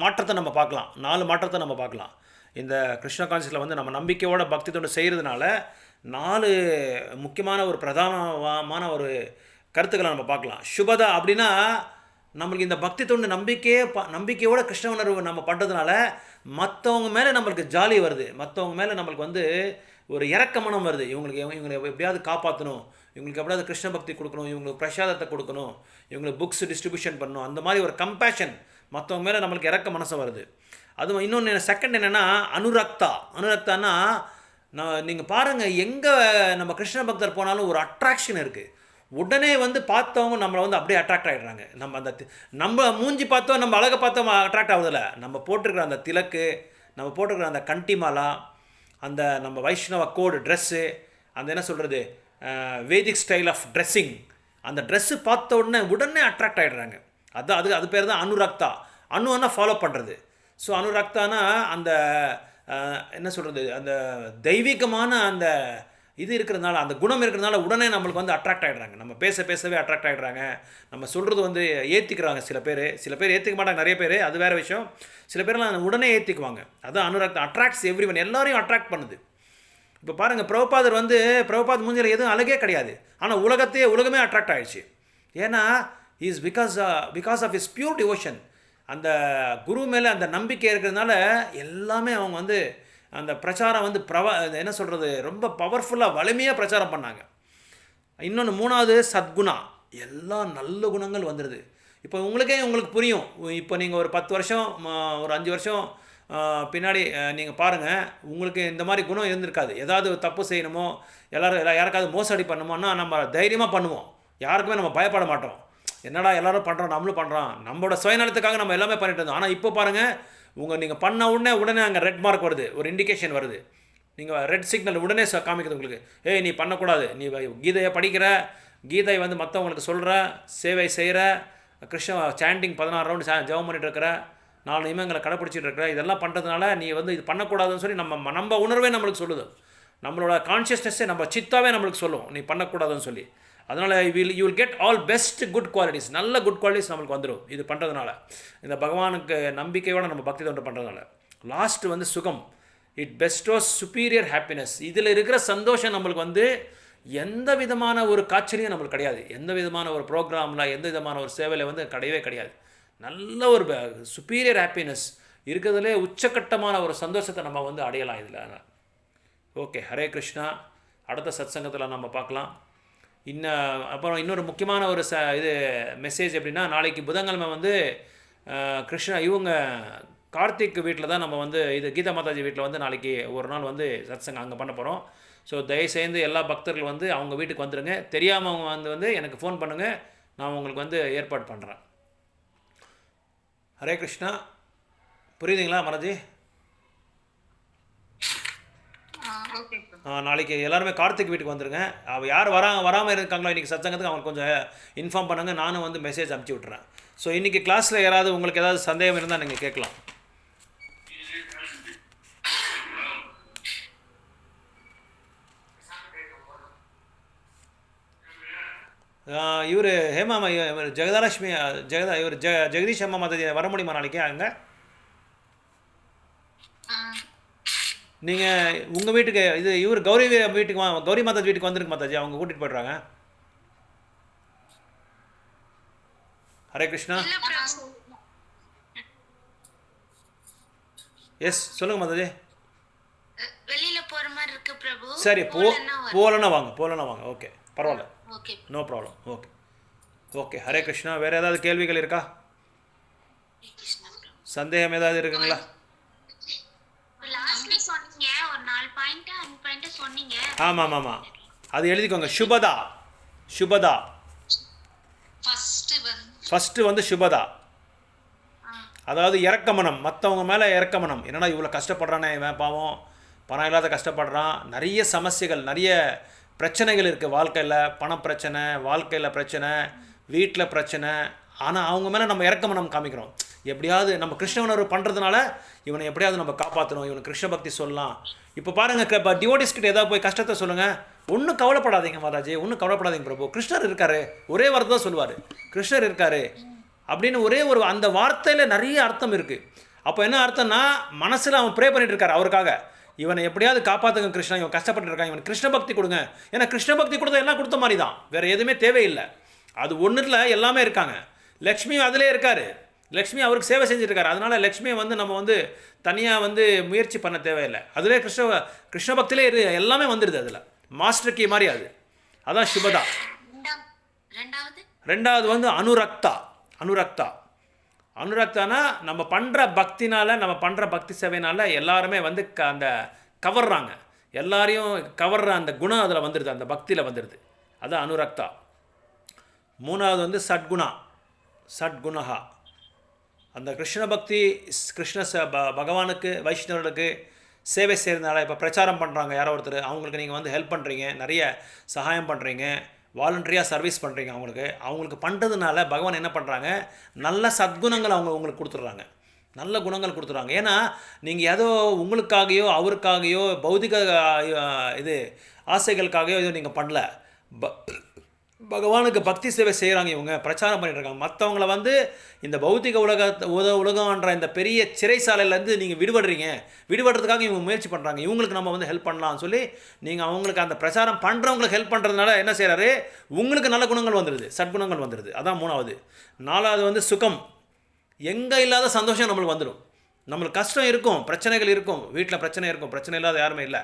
மாற்றத்தை நம்ம பார்க்கலாம், 4 மாற்றத்தை நம்ம பார்க்கலாம். இந்த கிருஷ்ண கான்சியஸில் வந்து நம்ம நம்பிக்கையோட பக்தி தொண்டு செய்கிறதுனால 4 முக்கியமான ஒரு பிரதானமான ஒரு கருத்துக்களை நம்ம பார்க்கலாம். சுபதா அப்படின்னா நம்மளுக்கு இந்த பக்தி தொண்டு நம்பிக்கையோட கிருஷ்ண உணர்வு நம்ம பண்ணுறதுனால மற்றவங்க மேலே நம்மளுக்கு ஜாலி வருது, மற்றவங்க மேலே நம்மளுக்கு வந்து ஒரு இறக்க மனம் வருது. இவங்களை எப்படியாவது காப்பாற்றணும், இவங்களுக்கு எப்படியாவது கிருஷ்ண பக்தி கொடுக்கணும், இவங்களுக்கு பிரசாதத்தை கொடுக்கணும், இவங்களுக்கு புக்ஸ் டிஸ்ட்ரிபியூஷன் பண்ணணும், அந்த மாதிரி ஒரு கம்பேஷன் மற்றவங்க மேலே நம்மளுக்கு இறக்க மனசு வருது. அதுவும் இன்னொன்று செகண்ட் என்னென்னா அனுரக்தான்னா, நீங்கள் பாருங்கள், எங்கே நம்ம கிருஷ்ண பக்தர் போனாலும் ஒரு அட்ராக்ஷன் இருக்குது. உடனே வந்து பார்த்தவங்க நம்மளை வந்து அப்படியே அட்ராக்ட் ஆகிடுறாங்க. நம்ம மூஞ்சி பார்த்தோம், நம்ம அழகை பார்த்தோம் அட்ராக்ட் ஆகுதில்ல, நம்ம போட்டிருக்கிற அந்த திலக்கு, நம்ம போட்டிருக்கிற அந்த கண்டிமாலா, அந்த நம்ம வைஷ்ணவ கோடு ட்ரெஸ்ஸு, அந்த என்ன சொல்கிறது வேதிக் ஸ்டைல் ஆஃப் ட்ரெஸ்ஸிங், அந்த ட்ரெஸ்ஸு பார்த்த உடனே அட்ராக்ட் ஆகிடுறாங்க. அது பேர் தான் அனுரக்தா. அணுன்னா ஃபாலோ பண்ணுறது. ஸோ அனுரக்தானா அந்த என்ன சொல்கிறது, அந்த தெய்வீகமான அந்த இது இருக்கிறதுனால, அந்த குணம் இருக்கிறதுனால உடனே நம்மளுக்கு வந்து அட்ராக்ட் ஆகிடுறாங்க. நம்ம பேசவே அட்ராக்ட் ஆகிடுறாங்க. நம்ம சொல்கிறது வந்து ஏற்றிக்கிறாங்க. சில பேர் ஏற்றிக்க மாட்டாங்க, நிறைய பேர், அது வேறு விஷயம். சில பேர்லாம் உடனே ஏற்றிக்குவாங்க. அதுதான் அனுரக்தா, அட்ராக்ட்ஸ் எவ்ரி ஒன், எல்லாரையும் அட்ராக்ட் பண்ணுது. இப்போ பாருங்கள், பிரபுபாதர் வந்து பிரபுபாத் மூஞ்சியில் எதுவும் அழகே கிடையாது, ஆனால் உலகமே அட்ராக்ட் ஆகிடுச்சு. ஏன்னா is because of is pure devotion. அந்த குரு மேலே அந்த நம்பிக்கை இருக்கிறதுனால எல்லாமே அவங்க வந்து அந்த பிரச்சாரம் வந்து என்ன சொல்கிறது, ரொம்ப பவர்ஃபுல்லாக வலிமையாக பிரச்சாரம் பண்ணாங்க. இன்னொன்று மூணாவது சத்குணா, எல்லா நல்ல குணங்கள் வந்துடுது. இப்போ உங்களுக்கு புரியும். இப்போ நீங்கள் ஒரு 10 வருஷம் ஒரு 5 வருஷம் பின்னாடி நீங்கள் பாருங்கள், உங்களுக்கு இந்த மாதிரி குணம் இருந்திருக்காது. ஏதாவது தப்பு செய்யணுமோ, யாருக்காவது மோசடி பண்ணணுமோன்னா நம்ம தைரியமாக பண்ணுவோம், யாருக்குமே நம்ம பயப்பட மாட்டோம். என்னடா எல்லோரும் பண்ணுறோம், நம்மளும் பண்ணுறோம், நம்மளோட சுயநலத்துக்காக நம்ம எல்லாமே பண்ணிட்டு இருந்தோம். ஆனால் இப்போ பாருங்கள், நீங்கள் பண்ண உடனே அங்கே ரெட் மார்க் வருது, ஒரு இண்டிகேஷன் வருது, நீங்கள் ரெட் சிக்னல் உடனே காமிக்குது உங்களுக்கு. ஏய் நீ பண்ணக்கூடாது, நீ கீதையை படிக்கிற, கீதை வந்து மற்றவங்களுக்கு சொல்கிற, சேவை செய்கிற, கிருஷ்ண சாண்டிங் 16 ரவுண்டு ஜெபம் பண்ணிட்டு இருக்கிற, 4 நியமங்களை கடைப்பிடிச்சிட்டு இருக்கிற, இதெல்லாம் பண்ணுறதுனால நீ வந்து இது பண்ணக்கூடாதுன்னு சொல்லி நம்ம உணர்வே நம்மளுக்கு சொல்லுது. நம்மளோட கான்ஷியஸ்னஸ்ஸே நம்ம சித்தாவே நம்மளுக்கு சொல்லும் நீ பண்ணக்கூடாதுன்னு சொல்லி. அதனால் you will get all best good qualities, நல்ல குட் குவாலிட்டிஸ் நம்மளுக்கு வந்துடும் இது பண்ணுறதுனால, இந்த பகவானுக்கு நம்பிக்கையோடு நம்ம பக்தி தொண்டு பண்ணுறதுனால. லாஸ்ட் வந்து சுகம், இட் பெஸ்டோஸ் சுப்பீரியர் ஹாப்பினஸ். இதில் இருக்கிற சந்தோஷம் நம்மளுக்கு வந்து எந்த விதமான ஒரு காய்ச்சலையும் நம்மளுக்கு கிடையாது. எந்த விதமான ஒரு ப்ரோக்ராமில், எந்த விதமான ஒரு சேவையில் வந்து கிடையவே கிடையாது. நல்ல ஒரு சுப்பீரியர் ஹாப்பினஸ் இருக்கிறதுலே உச்சக்கட்டமான ஒரு சந்தோஷத்தை நம்ம வந்து அடையலாம் இதில். ஓகே, ஹரே கிருஷ்ணா. அடுத்த சத்சங்கத்தில் நம்ம பார்க்கலாம். அப்புறம் இன்னொரு முக்கியமான ஒரு இது மெசேஜ் எப்படின்னா, நாளைக்கு புதன்கிழமை வந்து இவங்க கார்த்திக் வீட்டில் தான் நம்ம வந்து இது கீதா மாதாஜி வீட்டில் வந்து நாளைக்கு ஒரு நாள் வந்து சத்சங்கம் அங்கே பண்ண போகிறோம். ஸோ தயவுசெய்து எல்லா பக்தர்கள் வந்து அவங்க வீட்டுக்கு வந்துடுங்க. தெரியாமல் அவங்க வந்து எனக்கு ஃபோன் பண்ணுங்கள், நான் உங்களுக்கு வந்து ஏற்பாடு பண்ணுறேன். ஹரே கிருஷ்ணா. புரியுதுங்களா மாதாஜி? நாளைக்கு எல்லாருமே கார்த்திக் வீட்டுக்கு வந்துடுங்க. யார் வராமல் இருக்காங்களோ இன்றைக்கி சத்சங்கத்துக்கு அவங்களுக்கு கொஞ்சம் இன்ஃபார்ம் பண்ணுங்கள். நானும் வந்து மெசேஜ் அனுப்பிச்சி விட்றேன். ஸோ இன்றைக்கி கிளாஸில் யாராவது உங்களுக்கு ஏதாவது சந்தேகம் இருந்தால் நீங்கள் கேட்கலாம். இவர் ஹேமாமா, இவர் ஜெகதாலட்சுமி இவர் ஜெகதீஷ் அம்மா மாதாஜி வர முடியுமா நாளைக்கு அங்கே? நீங்கள் உங்கள் வீட்டுக்கு இவர் கௌரி வீட்டுக்கு கௌரி மாதாஜி வீட்டுக்கு வந்துருக்கு மாதாஜி, அவங்க கூட்டிகிட்டு போய்ட்றாங்க. ஹரே கிருஷ்ணா. எஸ் சொல்லுங்கள் மாதாஜி. வெளியில போற மாதிரி இருக்கு பிரபு. சரி, போகலன்னா வாங்க. ஓகே, பரவாயில்ல, no problem. Okay Hare Krishna. வேறு ஏதாவது கேள்விகள் இருக்கா? சந்தேகம் ஏதாவது இருக்குங்களா? ஆமாம், அது எழுதிக்கோங்க. சுபதா ஃபஸ்ட்டு வந்து சுபதா, அதாவது இறக்கமனம், மற்றவங்க மேலே இறக்கமனம். என்னடா இவ்வளோ கஷ்டப்படுறானே இவன், பாவம், பணம் இல்லாத கஷ்டப்படுறான், நிறைய சமஸ்யைகள், நிறைய பிரச்சனைகள் இருக்குது வாழ்க்கையில், பணப்பிரச்சனை, வாழ்க்கையில் பிரச்சனை, வீட்டில் பிரச்சனை. ஆனால் அவங்க மேலே நம்ம இறக்கமனம் காமிக்கிறோம். எப்படியாவது நம்ம கிருஷ்ண உணர்வு பண்ணுறதுனால இவனை எப்படியாவது நம்ம காப்பாற்றணும், இவனை கிருஷ்ண பக்தி சொல்லலாம். இப்போ பாருங்கள், இப்போ டிவோட்டிஸ்கிட்ட ஏதாவது போய் கஷ்டத்தை சொல்லுங்கள், ஒன்றும் கவலைப்படாதீங்க மாதாஜி, ஒன்றும் கவலைப்படாதீங்க பிரபு, கிருஷ்ணர் இருக்கார், ஒரே வார்த்தை தான் சொல்லுவார், கிருஷ்ணர் இருக்கார் அப்படின்னு ஒரே ஒரு அந்த வார்த்தையில் நிறைய அர்த்தம் இருக்குது. அப்போ என்ன அர்த்தம்னா, மனசில் அவன் ப்ரே பண்ணிட்டு இருக்கார் அவருக்காக, இவனை எப்படியாவது காப்பாற்றுங்க கிருஷ்ணா, இவன் கஷ்டப்பட்டு இருக்கான், இவன் கிருஷ்ண பக்தி கொடுங்க. ஏன்னா கிருஷ்ண பக்தி கொடுத்தா எல்லாம் கொடுத்த மாதிரி தான், வேறு எதுவுமே தேவையில்லை. அது ஒன்றுல எல்லாமே இருக்காங்க. லக்ஷ்மியும் அதிலே இருக்கார், லக்ஷ்மி அவருக்கு சேவை செஞ்சுருக்காரு. அதனால் லக்ஷ்மியை வந்து நம்ம வந்து தனியாக வந்து முயற்சி பண்ண தேவையில்லை. அதிலே கிருஷ்ண பக்தியிலே எல்லாமே வந்துடுது. அதில் மாஸ்டர் கீ மாதிரி அது. அதான் சுபதா. ரெண்டாவது வந்து அனுரக்தானா நம்ம பண்ணுற பக்தினால், நம்ம பண்ணுற பக்தி சேவையினால் எல்லாருமே வந்து அந்த கவர்றாங்க, எல்லாரையும் கவர்ற அந்த குணம் அதில் வந்துடுது, அந்த பக்தியில் வந்துடுது. அதுதான் அனுரக்தா. மூணாவது வந்து சட்குணா, அந்த கிருஷ்ண பக்தி, பகவானுக்கு, வைஷ்ணவர்களுக்கு சேவை செய்கிறதுனால. இப்போ பிரச்சாரம் பண்ணுறாங்க யாரோ ஒருத்தர், அவங்களுக்கு நீங்கள் வந்து ஹெல்ப் பண்ணுறீங்க, நிறைய சகாயம் பண்ணுறீங்க, வாலண்டரியாக சர்வீஸ் பண்ணுறீங்க, அவங்களுக்கு பண்ணுறதுனால பகவான் என்ன பண்ணுறாங்க, நல்ல சத்குணங்கள் உங்களுக்கு கொடுத்துட்றாங்க, நல்ல குணங்கள் கொடுத்துட்றாங்க. ஏன்னா நீங்கள் ஏதோ உங்களுக்காகையோ அவருக்காகையோ பௌதிக ஆசைகளுக்காகையோ எதுவும் நீங்கள் பண்ணல, பகவானுக்கு பக்தி சேவை செய்கிறாங்க, இவங்க பிரச்சாரம் பண்ணிட்டு இருக்காங்க. மற்றவங்கள வந்து இந்த பௌத்திக உலகம்ன்ற இந்த பெரிய சிறைசாலையிலேருந்து நீங்கள் விடுபடுறதுக்காக இவங்க முயற்சி பண்ணுறாங்க. இவங்களுக்கு நம்ம வந்து ஹெல்ப் பண்ணலாம்னு சொல்லி நீங்கள் அவங்களுக்கு அந்த பிரச்சாரம் பண்ணுறவங்களுக்கு ஹெல்ப் பண்ணுறதுனால என்ன செய்கிறாரு, உங்களுக்கு நல்ல குணங்கள் வந்துடுது, சத்குணங்கள் வந்துடுது. அதான் 3வது. 4வது வந்து சுகம். எங்கே இல்லாத சந்தோஷம் நம்மளுக்கு வந்துடும். நம்மளுக்கு கஷ்டம் இருக்கும், பிரச்சனைகள் இருக்கும், வீட்டில் பிரச்சனை இருக்கும், பிரச்சனை இல்லாத யாருமே இல்லை.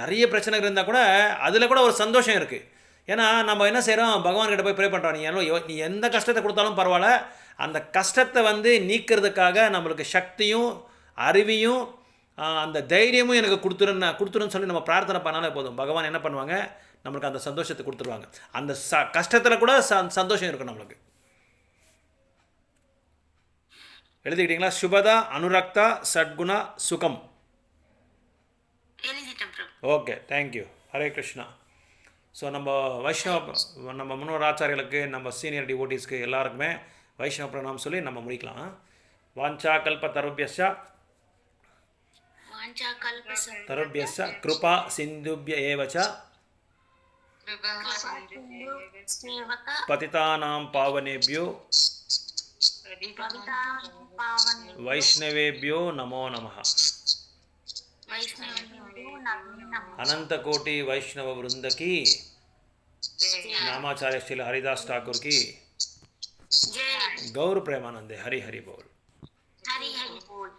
நிறைய பிரச்சனைகள் இருந்தால் கூட அதில் கூட ஒரு சந்தோஷம் இருக்குது. ஏன்னா நம்ம என்ன செய்கிறோம், பகவான்கிட்ட போய் ப்ரே பண்ணுறோம். நீ எந்த கஷ்டத்தை கொடுத்தாலும் பரவாயில்ல, அந்த கஷ்டத்தை வந்து நீக்கிறதுக்காக நம்மளுக்கு சக்தியும் அறிவையும் அந்த தைரியமும் எனக்கு கொடுத்துருன்னு சொல்லி நம்ம பிரார்த்தனை பண்ணாலே போதும். பகவான் என்ன பண்ணுவாங்க, நம்மளுக்கு அந்த சந்தோஷத்தை கொடுத்துருவாங்க. அந்த கஷ்டத்தில் கூட சந்தோஷம் இருக்கும் நம்மளுக்கு. எழுதிக்கிட்டீங்களா? சுபதா, அனுரக்தா, சட்குணா, சுகம். எழுதிட்டேன் பிரபு. Okay, thank you. Hare Krishna. So நம்ம நம்ம முன்னோர் ஆச்சாரியர்களுக்கு, நம்ம சீனியர் டிவோட்டிஸ்க்கு எல்லாருக்குமே வைஷ்ணவ பிரணாம் சொல்லி நம்ம முடிக்கலாம். வாஞ்சா கல்ப தருபியஸ்ய வாஞ்சா கல்ப தருபியஸ்ய கிருபா சிந்துபிய ஏவச்ச சேவக பதிதானாம் பாவனேபியோ பாவன் வைஷ்ணவேபியோ நமோ நமः. வைஷ்ணவோ நமோ अनंत कोटि वैष्णव वृंद की, नामाचार्य श्री हरिदास ठाकुर की जय. गौर प्रेमानंदे. हरि हरि बोल. हरि हरि बोल.